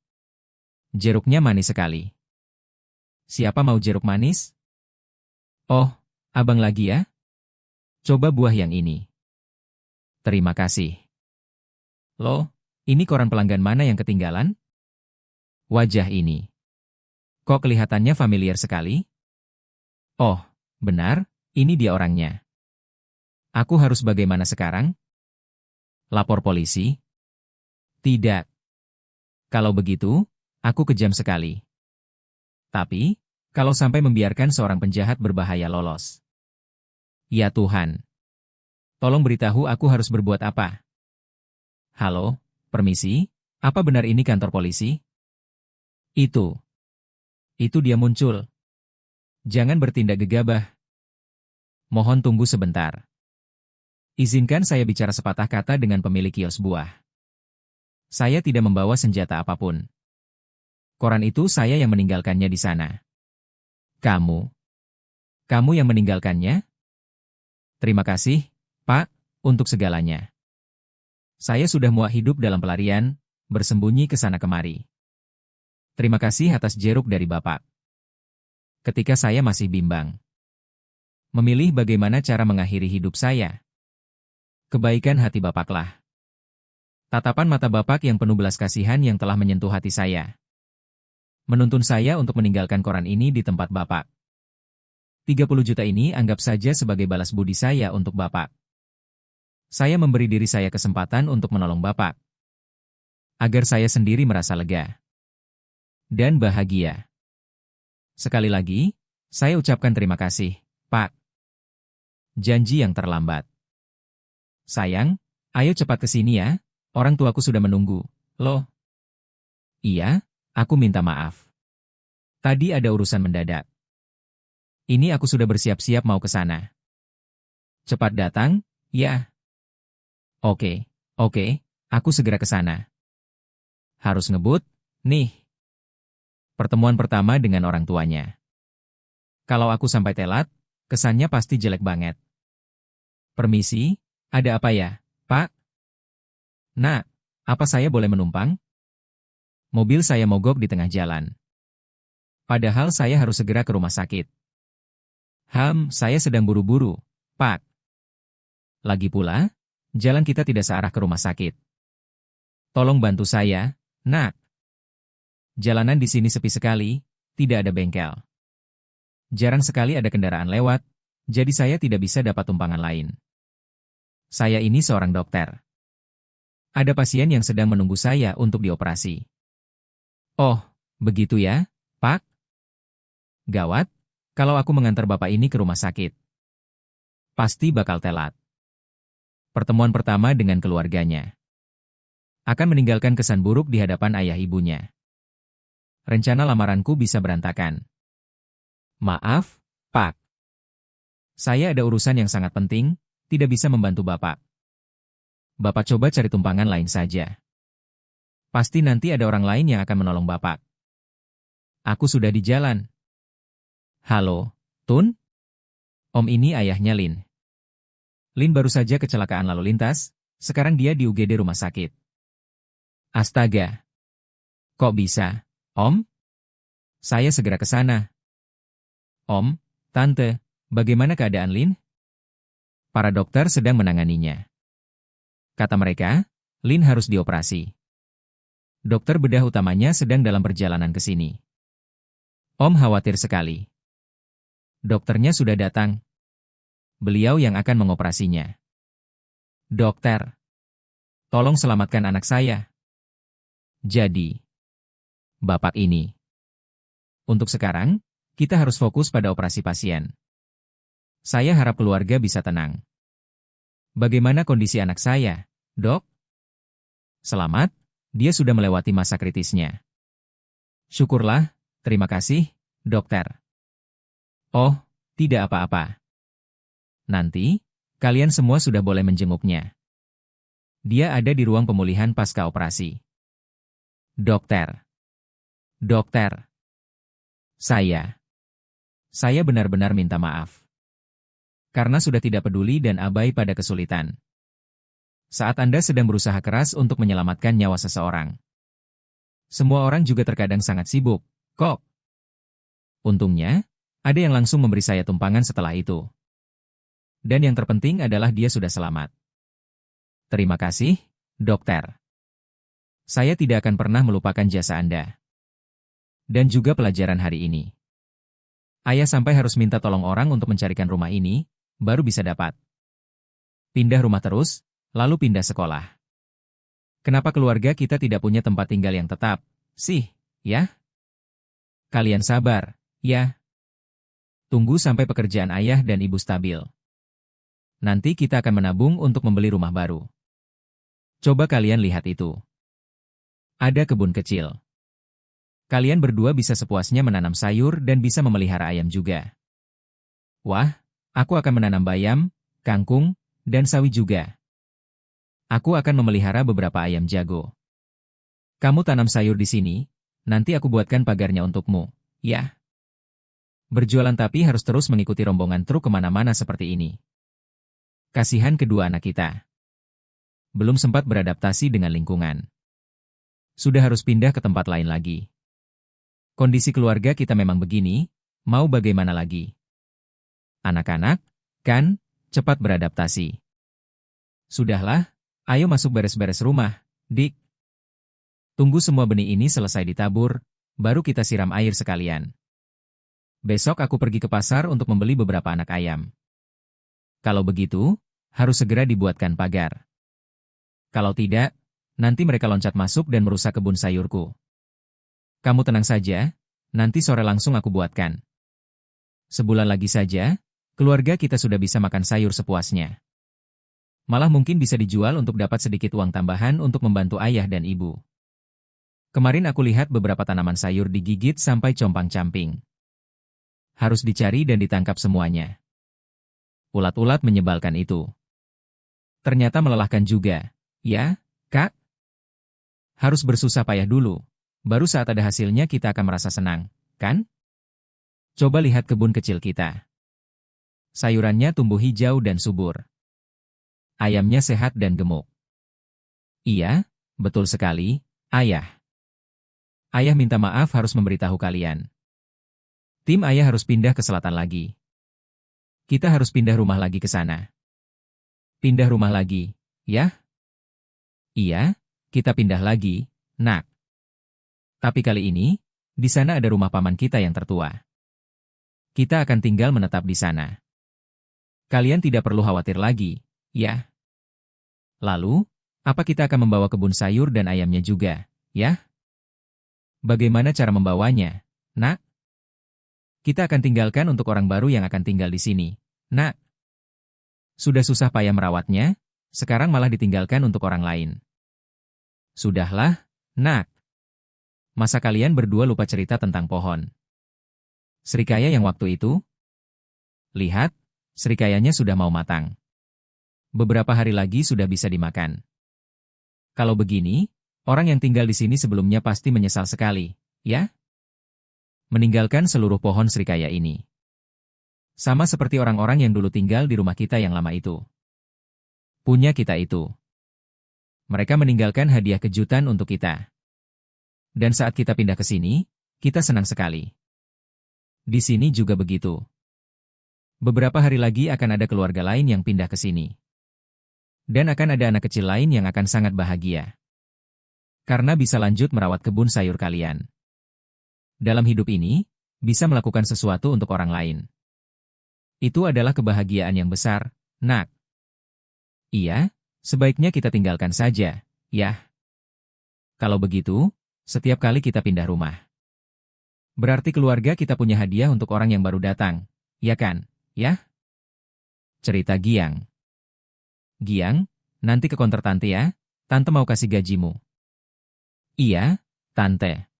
Jeruknya manis sekali. Siapa mau jeruk manis? Oh, abang lagi ya? Coba buah yang ini. Terima kasih. Loh, ini koran pelanggan mana yang ketinggalan? Wajah ini. Kok kelihatannya familiar sekali? Oh, benar, ini dia orangnya. Aku harus bagaimana sekarang? Lapor polisi? Tidak. Kalau begitu, aku kejam sekali. Tapi, kalau sampai membiarkan seorang penjahat berbahaya lolos. Ya Tuhan. Tolong beritahu aku harus berbuat apa. Halo, permisi, apa benar ini kantor polisi? Itu dia muncul. Jangan bertindak gegabah. Mohon tunggu sebentar. Izinkan saya bicara sepatah kata dengan pemilik kios buah. Saya tidak membawa senjata apapun. Koran itu saya yang meninggalkannya di sana. Kamu yang meninggalkannya? Terima kasih, Pak, untuk segalanya. Saya sudah muak hidup dalam pelarian, bersembunyi ke sana kemari. Terima kasih atas jeruk dari Bapak. Ketika saya masih bimbang. Memilih bagaimana cara mengakhiri hidup saya. Kebaikan hati Bapaklah. Tatapan mata Bapak yang penuh belas kasihan yang telah menyentuh hati saya. Menuntun saya untuk meninggalkan koran ini di tempat Bapak. 30 juta ini anggap saja sebagai balas budi saya untuk Bapak. Saya memberi diri saya kesempatan untuk menolong Bapak. Agar saya sendiri merasa lega. Dan bahagia. Sekali lagi, saya ucapkan terima kasih, Pak. Janji yang terlambat. Sayang, ayo cepat ke sini ya, orang tuaku sudah menunggu, loh. Iya, aku minta maaf. Tadi ada urusan mendadak. Ini aku sudah bersiap-siap mau ke sana. Cepat datang, ya. Oke, aku segera ke sana. Harus ngebut, nih. Pertemuan pertama dengan orang tuanya. Kalau aku sampai telat, kesannya pasti jelek banget. Permisi, ada apa ya, Pak? Nak, apa saya boleh menumpang? Mobil saya mogok di tengah jalan. Padahal saya harus segera ke rumah sakit. Saya sedang buru-buru, Pak. Lagi pula, jalan kita tidak searah ke rumah sakit. Tolong bantu saya, Nak. Jalanan di sini sepi sekali, tidak ada bengkel. Jarang sekali ada kendaraan lewat, jadi saya tidak bisa dapat tumpangan lain. Saya ini seorang dokter. Ada pasien yang sedang menunggu saya untuk dioperasi. Oh, begitu ya, Pak? Gawat, kalau aku mengantar Bapak ini ke rumah sakit. Pasti bakal telat. Pertemuan pertama dengan keluarganya. Akan meninggalkan kesan buruk di hadapan ayah ibunya. Rencana lamaranku bisa berantakan. Maaf, Pak. Saya ada urusan yang sangat penting, tidak bisa membantu Bapak. Bapak coba cari tumpangan lain saja. Pasti nanti ada orang lain yang akan menolong Bapak. Aku sudah di jalan. Halo, Tun? Om ini ayahnya Lin. Lin baru saja kecelakaan lalu lintas, sekarang dia di UGD rumah sakit. Astaga. Kok bisa, Om? Saya segera ke sana. Om, Tante, bagaimana keadaan Lin? Para dokter sedang menanganinya. Kata mereka, Lin harus dioperasi. Dokter bedah utamanya sedang dalam perjalanan ke sini. Om khawatir sekali. Dokternya sudah datang. Beliau yang akan mengoperasinya. Dokter, tolong selamatkan anak saya. Jadi, Bapak ini. Untuk sekarang, kita harus fokus pada operasi pasien. Saya harap keluarga bisa tenang. Bagaimana kondisi anak saya, Dok? Selamat, dia sudah melewati masa kritisnya. Syukurlah, terima kasih, dokter. Oh, tidak apa-apa. Nanti, kalian semua sudah boleh menjenguknya. Dia ada di ruang pemulihan pasca operasi. Dokter. Dokter. Saya benar-benar minta maaf. Karena sudah tidak peduli dan abai pada kesulitan. Saat Anda sedang berusaha keras untuk menyelamatkan nyawa seseorang. Semua orang juga terkadang sangat sibuk, kok. Untungnya, ada yang langsung memberi saya tumpangan setelah itu. Dan yang terpenting adalah dia sudah selamat. Terima kasih, dokter. Saya tidak akan pernah melupakan jasa Anda. Dan juga pelajaran hari ini. Ayah sampai harus minta tolong orang untuk mencarikan rumah ini, baru bisa dapat. Pindah rumah terus, lalu pindah sekolah. Kenapa keluarga kita tidak punya tempat tinggal yang tetap, sih, ya? Kalian sabar, ya. Tunggu sampai pekerjaan ayah dan ibu stabil. Nanti kita akan menabung untuk membeli rumah baru. Coba kalian lihat itu. Ada kebun kecil. Kalian berdua bisa sepuasnya menanam sayur dan bisa memelihara ayam juga. Wah, aku akan menanam bayam, kangkung, dan sawi juga. Aku akan memelihara beberapa ayam jago. Kamu tanam sayur di sini, nanti aku buatkan pagarnya untukmu, ya. Berjualan tapi harus terus mengikuti rombongan truk kemana-mana seperti ini. Kasihan kedua anak kita. Belum sempat beradaptasi dengan lingkungan. Sudah harus pindah ke tempat lain lagi. Kondisi keluarga kita memang begini, mau bagaimana lagi? Anak-anak, kan, cepat beradaptasi. Sudahlah, ayo masuk beres-beres rumah, Dik. Tunggu semua benih ini selesai ditabur, baru kita siram air sekalian. Besok aku pergi ke pasar untuk membeli beberapa anak ayam. Kalau begitu, harus segera dibuatkan pagar. Kalau tidak, nanti mereka loncat masuk dan merusak kebun sayurku. Kamu tenang saja, nanti sore langsung aku buatkan. Sebulan lagi saja, keluarga kita sudah bisa makan sayur sepuasnya. Malah mungkin bisa dijual untuk dapat sedikit uang tambahan untuk membantu ayah dan ibu. Kemarin aku lihat beberapa tanaman sayur digigit sampai compang-camping. Harus dicari dan ditangkap semuanya. Ulat-ulat menyebalkan itu. Ternyata melelahkan juga, ya, Kak? Harus bersusah payah dulu. Baru saat ada hasilnya kita akan merasa senang, kan? Coba lihat kebun kecil kita. Sayurannya tumbuh hijau dan subur. Ayamnya sehat dan gemuk. Iya, betul sekali, Ayah. Ayah minta maaf harus memberitahu kalian. Tim ayah harus pindah ke selatan lagi. Kita harus pindah rumah lagi ke sana. Pindah rumah lagi, ya? Iya, kita pindah lagi, Nak. Tapi kali ini, di sana ada rumah paman kita yang tertua. Kita akan tinggal menetap di sana. Kalian tidak perlu khawatir lagi, ya? Lalu, apa kita akan membawa kebun sayur dan ayamnya juga, ya? Bagaimana cara membawanya, Nak? Kita akan tinggalkan untuk orang baru yang akan tinggal di sini, Nak. Sudah susah payah merawatnya, sekarang malah ditinggalkan untuk orang lain. Sudahlah, Nak. Masa kalian berdua lupa cerita tentang pohon serikaya yang waktu itu? Lihat, serikayanya sudah mau matang. Beberapa hari lagi sudah bisa dimakan. Kalau begini, orang yang tinggal di sini sebelumnya pasti menyesal sekali, ya? meninggalkan seluruh pohon serikaya ini. Sama seperti orang-orang yang dulu tinggal di rumah kita yang lama itu. Punya kita itu. Mereka meninggalkan hadiah kejutan untuk kita. Dan saat kita pindah ke sini, kita senang sekali. Di sini juga begitu. Beberapa hari lagi akan ada keluarga lain yang pindah ke sini. Dan akan ada anak kecil lain yang akan sangat bahagia. Karena bisa lanjut merawat kebun sayur kalian. Dalam hidup ini, bisa melakukan sesuatu untuk orang lain. Itu adalah kebahagiaan yang besar, Nak. Iya, sebaiknya kita tinggalkan saja, ya. Kalau begitu, setiap kali kita pindah rumah. Berarti keluarga kita punya hadiah untuk orang yang baru datang, ya kan, ya? Cerita Giang. Giang, nanti ke konter tante ya, tante mau kasih gajimu. Iya, tante.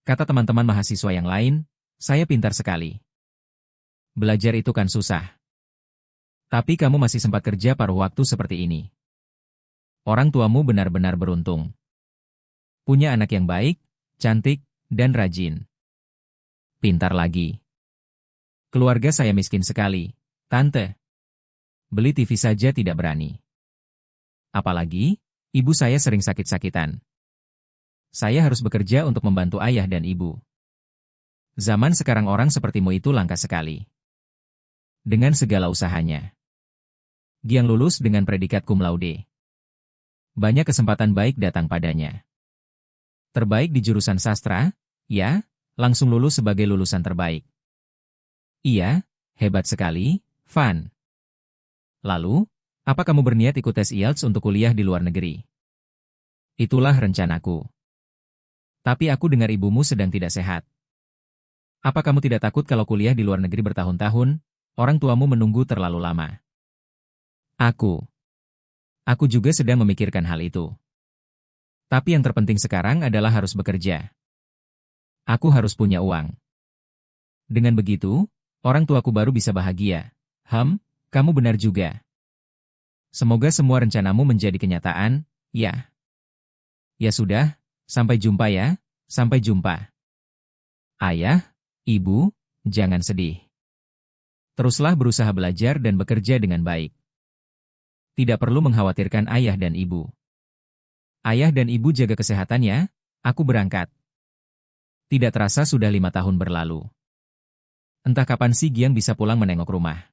Kata teman-teman mahasiswa yang lain, saya pintar sekali. Belajar itu kan susah. Tapi kamu masih sempat kerja paruh waktu seperti ini. Orang tuamu benar-benar beruntung. Punya anak yang baik, cantik, dan rajin. Pintar lagi. Keluarga saya miskin sekali, tante. Beli TV saja tidak berani. Apalagi, ibu saya sering sakit-sakitan. Saya harus bekerja untuk membantu ayah dan ibu. Zaman sekarang orang sepertimu itu langka sekali. Dengan segala usahanya. Giang lulus dengan predikat cum laude. Banyak kesempatan baik datang padanya. Terbaik di jurusan sastra, ya, langsung lulus sebagai lulusan terbaik. Iya, hebat sekali, Van. Lalu, apa kamu berniat ikut tes IELTS untuk kuliah di luar negeri? Itulah rencanaku. Tapi aku dengar ibumu sedang tidak sehat. Apa kamu tidak takut kalau kuliah di luar negeri bertahun-tahun, orang tuamu menunggu terlalu lama? Aku juga sedang memikirkan hal itu. Tapi yang terpenting sekarang adalah harus bekerja. Aku harus punya uang. Dengan begitu, orang tuaku baru bisa bahagia. Kamu benar juga. Semoga semua rencanamu menjadi kenyataan, ya. Ya sudah, sampai jumpa ya, sampai jumpa. Ayah, ibu, jangan sedih. Teruslah berusaha belajar dan bekerja dengan baik. Tidak perlu mengkhawatirkan ayah dan ibu. Ayah dan ibu jaga kesehatan ya, aku berangkat. Tidak terasa sudah 5 tahun berlalu. Entah kapan si Giang bisa pulang menengok rumah.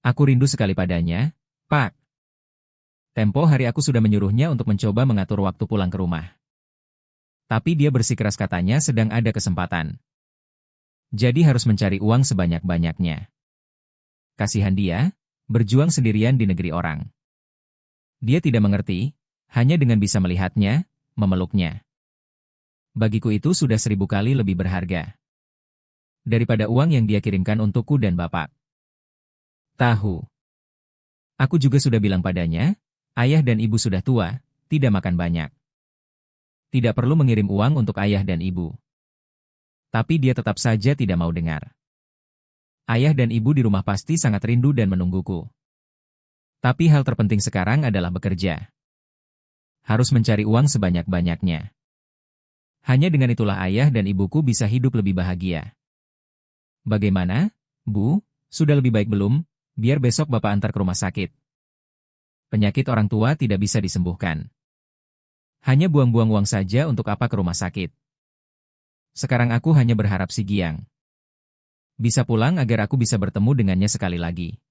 Aku rindu sekali padanya, Pak. Tempo hari aku sudah menyuruhnya untuk mencoba mengatur waktu pulang ke rumah. Tapi dia bersikeras katanya sedang ada kesempatan. Jadi harus mencari uang sebanyak-banyaknya. Kasihan dia, berjuang sendirian di negeri orang. Dia tidak mengerti, hanya dengan bisa melihatnya, memeluknya. Bagiku itu sudah 1000 kali lebih berharga. Daripada uang yang dia kirimkan untukku dan bapak. Tahu. Aku juga sudah bilang padanya, ayah dan ibu sudah tua, tidak makan banyak. Tidak perlu mengirim uang untuk ayah dan ibu. Tapi dia tetap saja tidak mau dengar. Ayah dan ibu di rumah pasti sangat rindu dan menungguku. Tapi hal terpenting sekarang adalah bekerja. Harus mencari uang sebanyak-banyaknya. Hanya dengan itulah ayah dan ibuku bisa hidup lebih bahagia. Bagaimana, Bu? Sudah lebih baik belum? Biar besok Bapak antar ke rumah sakit. Penyakit orang tua tidak bisa disembuhkan. Hanya buang-buang uang saja untuk apa ke rumah sakit. Sekarang aku hanya berharap si Giang bisa pulang agar aku bisa bertemu dengannya sekali lagi.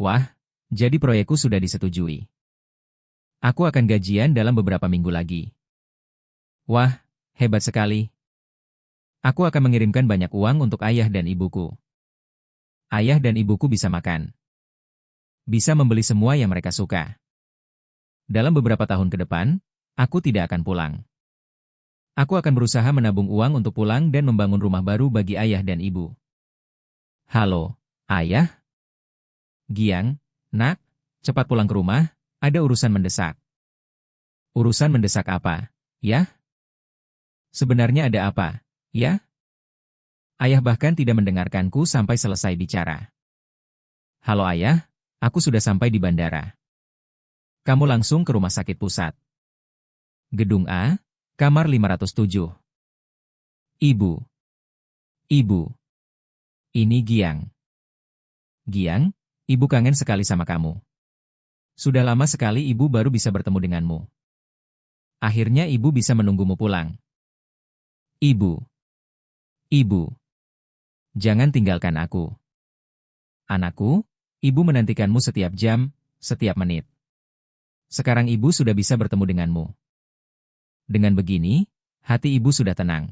Wah, jadi proyekku sudah disetujui. Aku akan gajian dalam beberapa minggu lagi. Wah, hebat sekali. Aku akan mengirimkan banyak uang untuk ayah dan ibuku. Ayah dan ibuku bisa makan. Bisa membeli semua yang mereka suka. Dalam beberapa tahun ke depan, aku tidak akan pulang. Aku akan berusaha menabung uang untuk pulang dan membangun rumah baru bagi ayah dan ibu. Halo, ayah? Giang, nak, cepat pulang ke rumah, ada urusan mendesak. Urusan mendesak apa, ya? Sebenarnya ada apa, ya? Ayah bahkan tidak mendengarkanku sampai selesai bicara. Halo ayah, aku sudah sampai di bandara. Kamu langsung ke rumah sakit pusat. Gedung A, kamar 507. Ibu, Ibu. Ini Giang. Giang, ibu kangen sekali sama kamu. Sudah lama sekali ibu baru bisa bertemu denganmu. Akhirnya ibu bisa menunggumu pulang. Ibu. Ibu. Jangan tinggalkan aku. Anakku, ibu menantikanmu setiap jam, setiap menit. Sekarang ibu sudah bisa bertemu denganmu. Dengan begini, hati ibu sudah tenang.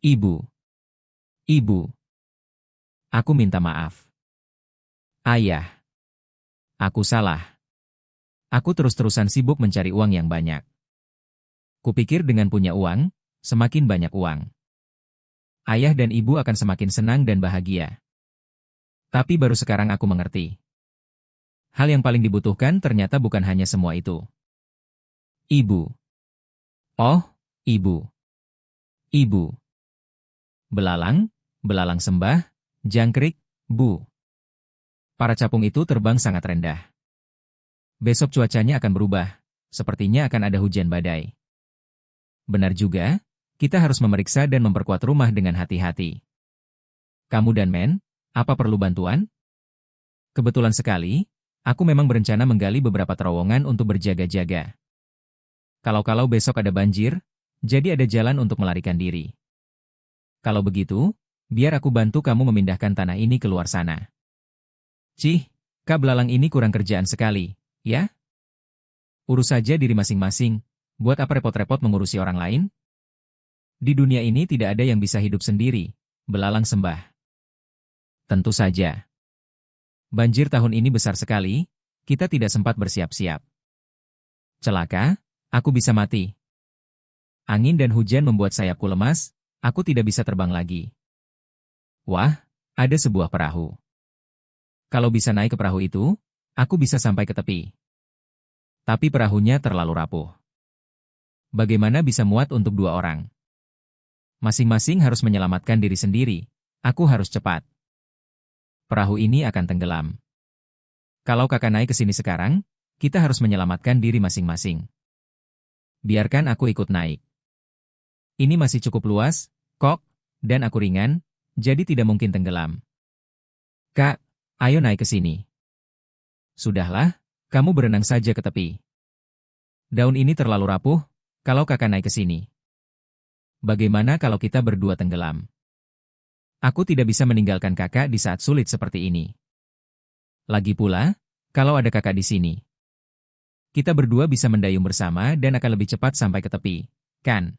Ibu. Ibu. Aku minta maaf. Ayah. Aku salah. Aku terus-terusan sibuk mencari uang yang banyak. Kupikir dengan punya uang, semakin banyak uang. Ayah dan ibu akan semakin senang dan bahagia. Tapi baru sekarang aku mengerti. Hal yang paling dibutuhkan ternyata bukan hanya semua itu. Ibu. Oh, ibu. Ibu. Belalang, belalang sembah, jangkrik, bu. Para capung itu terbang sangat rendah. Besok cuacanya akan berubah, sepertinya akan ada hujan badai. Benar juga, kita harus memeriksa dan memperkuat rumah dengan hati-hati. Kamu dan Men, apa perlu bantuan? Kebetulan sekali, aku memang berencana menggali beberapa terowongan untuk berjaga-jaga. Kalau-kalau besok ada banjir, jadi ada jalan untuk melarikan diri. Kalau begitu, biar aku bantu kamu memindahkan tanah ini keluar sana. Cih, Kak Belalang ini kurang kerjaan sekali, ya? Urus saja diri masing-masing, buat apa repot-repot mengurusi orang lain? Di dunia ini tidak ada yang bisa hidup sendiri, belalang sembah. Tentu saja. Banjir tahun ini besar sekali, kita tidak sempat bersiap-siap. Celaka, aku bisa mati. Angin dan hujan membuat sayapku lemas, aku tidak bisa terbang lagi. Wah, ada sebuah perahu. Kalau bisa naik ke perahu itu, aku bisa sampai ke tepi. Tapi perahunya terlalu rapuh. Bagaimana bisa muat untuk 2 orang? Masing-masing harus menyelamatkan diri sendiri, aku harus cepat. Perahu ini akan tenggelam. Kalau kakak naik ke sini sekarang, kita harus menyelamatkan diri masing-masing. Biarkan aku ikut naik. Ini masih cukup luas, kok, dan aku ringan, jadi tidak mungkin tenggelam. Kak, ayo naik ke sini. Sudahlah, kamu berenang saja ke tepi. Daun ini terlalu rapuh, kalau kakak naik ke sini. Bagaimana kalau kita berdua tenggelam? Aku tidak bisa meninggalkan kakak di saat sulit seperti ini. Lagi pula, kalau ada kakak di sini. Kita berdua bisa mendayung bersama dan akan lebih cepat sampai ke tepi, kan?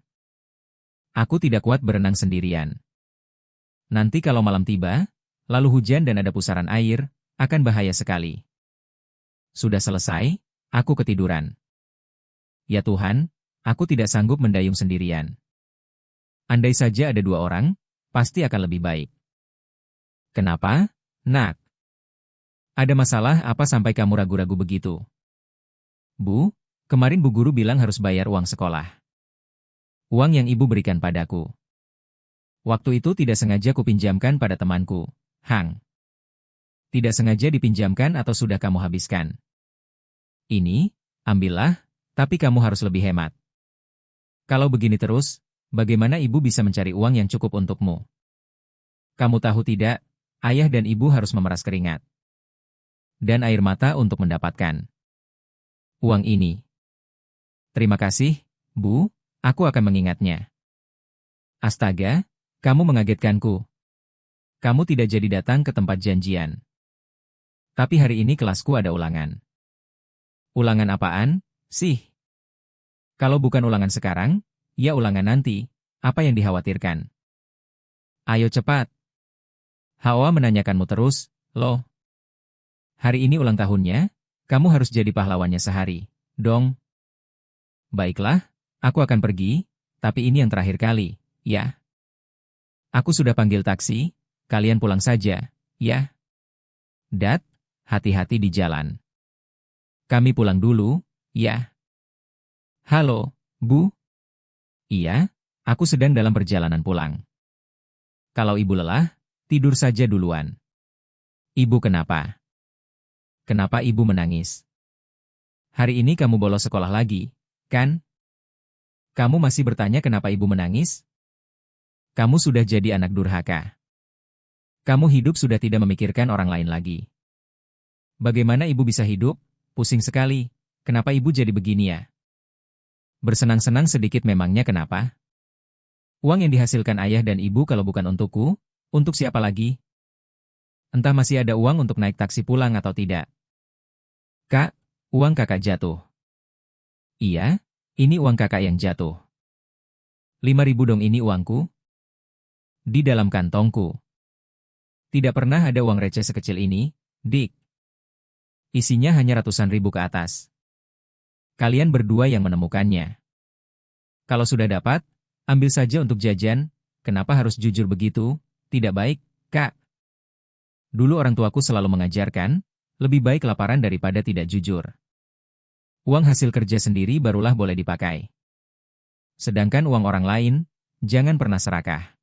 Aku tidak kuat berenang sendirian. Nanti kalau malam tiba, lalu hujan dan ada pusaran air, akan bahaya sekali. Sudah selesai, aku ketiduran. Ya Tuhan, aku tidak sanggup mendayung sendirian. Andai saja ada 2 orang, pasti akan lebih baik. Kenapa, Nak? Ada masalah apa sampai kamu ragu-ragu begitu? Bu, kemarin Bu Guru bilang harus bayar uang sekolah. Uang yang ibu berikan padaku. Waktu itu tidak sengaja kupinjamkan pada temanku, Hang. Tidak sengaja dipinjamkan atau sudah kamu habiskan? Ini, ambillah, tapi kamu harus lebih hemat. Kalau begini terus, bagaimana ibu bisa mencari uang yang cukup untukmu? Kamu tahu tidak, ayah dan ibu harus memeras keringat dan air mata untuk mendapatkan uang ini. Terima kasih, Bu, aku akan mengingatnya. Astaga, kamu mengagetkanku. Kamu tidak jadi datang ke tempat janjian. Tapi hari ini kelasku ada ulangan. Ulangan apaan, sih? Kalau bukan ulangan sekarang, ya ulangan nanti, apa yang dikhawatirkan? Ayo cepat. Hawa menanyakanmu terus, loh. Hari ini ulang tahunnya, kamu harus jadi pahlawannya sehari, dong. Baiklah, aku akan pergi, tapi ini yang terakhir kali, ya. Aku sudah panggil taksi, kalian pulang saja, ya. Dad, hati-hati di jalan. Kami pulang dulu, ya. Halo, Bu. Iya, aku sedang dalam perjalanan pulang. Kalau ibu lelah, tidur saja duluan. Ibu kenapa? Kenapa ibu menangis? Hari ini kamu bolos sekolah lagi, kan? Kamu masih bertanya kenapa ibu menangis? Kamu sudah jadi anak durhaka. Kamu hidup sudah tidak memikirkan orang lain lagi. Bagaimana ibu bisa hidup? Pusing sekali. Kenapa ibu jadi begini ya? Bersenang-senang sedikit memangnya kenapa? Uang yang dihasilkan ayah dan ibu kalau bukan untukku, untuk siapa lagi? Entah masih ada uang untuk naik taksi pulang atau tidak. Kak, uang kakak jatuh. Iya, ini uang kakak yang jatuh. 5.000 dong ini uangku. Di dalam kantongku. Tidak pernah ada uang receh sekecil ini, Dik. Isinya hanya ratusan ribu ke atas. Kalian berdua yang menemukannya. Kalau sudah dapat, ambil saja untuk jajan. Kenapa harus jujur begitu? Tidak baik, Kak. Dulu orang tuaku selalu mengajarkan, lebih baik kelaparan daripada tidak jujur. Uang hasil kerja sendiri barulah boleh dipakai. Sedangkan uang orang lain, jangan pernah serakah.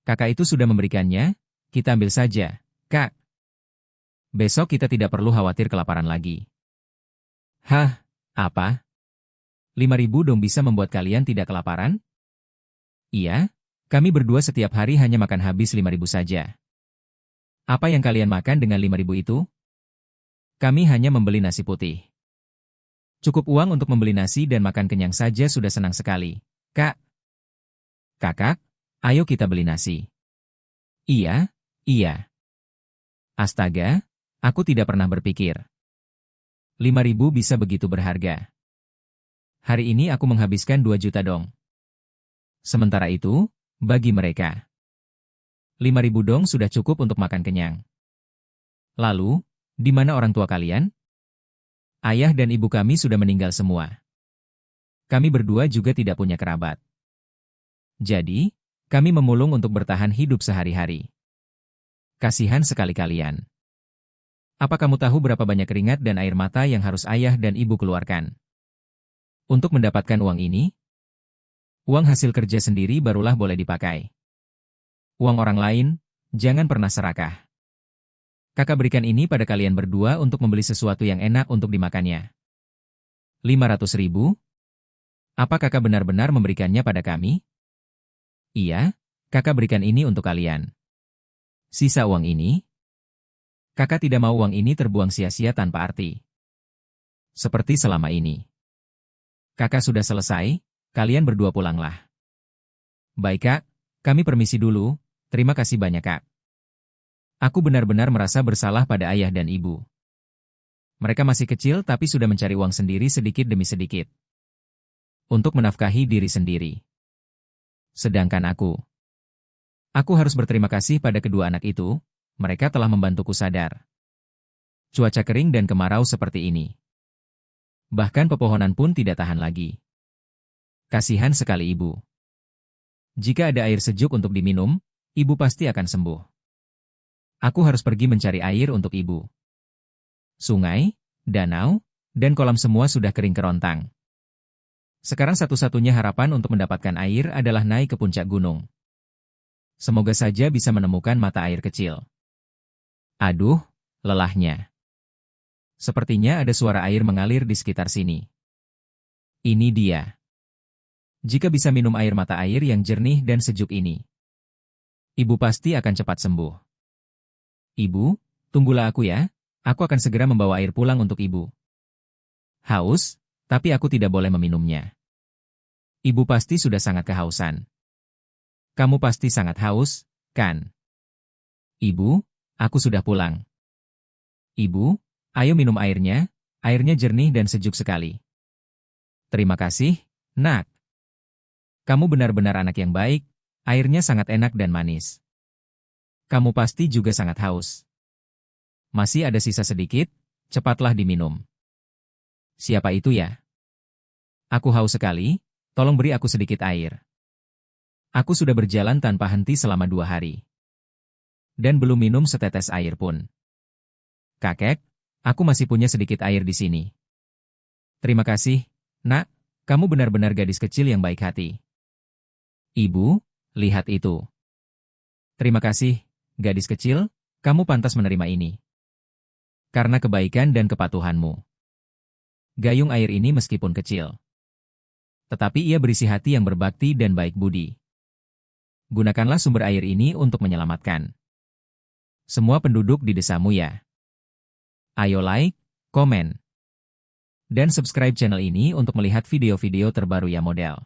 Kakak itu sudah memberikannya, kita ambil saja, Kak. Besok kita tidak perlu khawatir kelaparan lagi. Hah, apa? 5.000 dong bisa membuat kalian tidak kelaparan? Iya, kami berdua setiap hari hanya makan habis 5.000 saja. Apa yang kalian makan dengan 5.000 itu? Kami hanya membeli nasi putih. Cukup uang untuk membeli nasi dan makan kenyang saja sudah senang sekali. Kak. Kakak, ayo kita beli nasi. Iya, iya. Astaga, aku tidak pernah berpikir. 5.000 bisa begitu berharga. Hari ini aku menghabiskan 2 juta dong. Sementara itu, bagi mereka, 5.000 dong sudah cukup untuk makan kenyang. Lalu, di mana orang tua kalian? Ayah dan ibu kami sudah meninggal semua. Kami berdua juga tidak punya kerabat. Jadi, kami memulung untuk bertahan hidup sehari-hari. Kasihan sekali kalian. Apa kamu tahu berapa banyak keringat dan air mata yang harus ayah dan ibu keluarkan? Untuk mendapatkan uang ini, uang hasil kerja sendiri barulah boleh dipakai. Uang orang lain, jangan pernah serakah. Kakak berikan ini pada kalian berdua untuk membeli sesuatu yang enak untuk dimakannya. 500.000? Apa kakak benar-benar memberikannya pada kami? Iya, kakak berikan ini untuk kalian. Sisa uang ini? Kakak tidak mau uang ini terbuang sia-sia tanpa arti. Seperti selama ini. Kakak sudah selesai, kalian berdua pulanglah. Baik kak, kami permisi dulu, terima kasih banyak kak. Aku benar-benar merasa bersalah pada ayah dan ibu. Mereka masih kecil tapi sudah mencari uang sendiri sedikit demi sedikit. Untuk menafkahi diri sendiri. Sedangkan aku harus berterima kasih pada kedua anak itu, mereka telah membantuku sadar. Cuaca kering dan kemarau seperti ini. Bahkan pepohonan pun tidak tahan lagi. Kasihan sekali ibu. Jika ada air sejuk untuk diminum, ibu pasti akan sembuh. Aku harus pergi mencari air untuk ibu. Sungai, danau, dan kolam semua sudah kering kerontang. Sekarang satu-satunya harapan untuk mendapatkan air adalah naik ke puncak gunung. Semoga saja bisa menemukan mata air kecil. Aduh, lelahnya. Sepertinya ada suara air mengalir di sekitar sini. Ini dia. Jika bisa minum air mata air yang jernih dan sejuk ini, ibu pasti akan cepat sembuh. Ibu, tunggulah aku ya, aku akan segera membawa air pulang untuk ibu. Haus, tapi aku tidak boleh meminumnya. Ibu pasti sudah sangat kehausan. Kamu pasti sangat haus, kan? Ibu, aku sudah pulang. Ibu, ayo minum airnya jernih dan sejuk sekali. Terima kasih, Nak. Kamu benar-benar anak yang baik, airnya sangat enak dan manis. Kamu pasti juga sangat haus. Masih ada sisa sedikit, cepatlah diminum. Siapa itu ya? Aku haus sekali, tolong beri aku sedikit air. Aku sudah berjalan tanpa henti selama 2 hari. Dan belum minum setetes air pun. Kakek, aku masih punya sedikit air di sini. Terima kasih, Nak, kamu benar-benar gadis kecil yang baik hati. Ibu, lihat itu. Terima kasih, gadis kecil, kamu pantas menerima ini. Karena kebaikan dan kepatuhanmu. Gayung air ini meskipun kecil, tetapi ia berisi hati yang berbakti dan baik budi. Gunakanlah sumber air ini untuk menyelamatkan semua penduduk di desamu ya. Ayo like, komen, dan subscribe channel ini untuk melihat video-video terbaru ya model.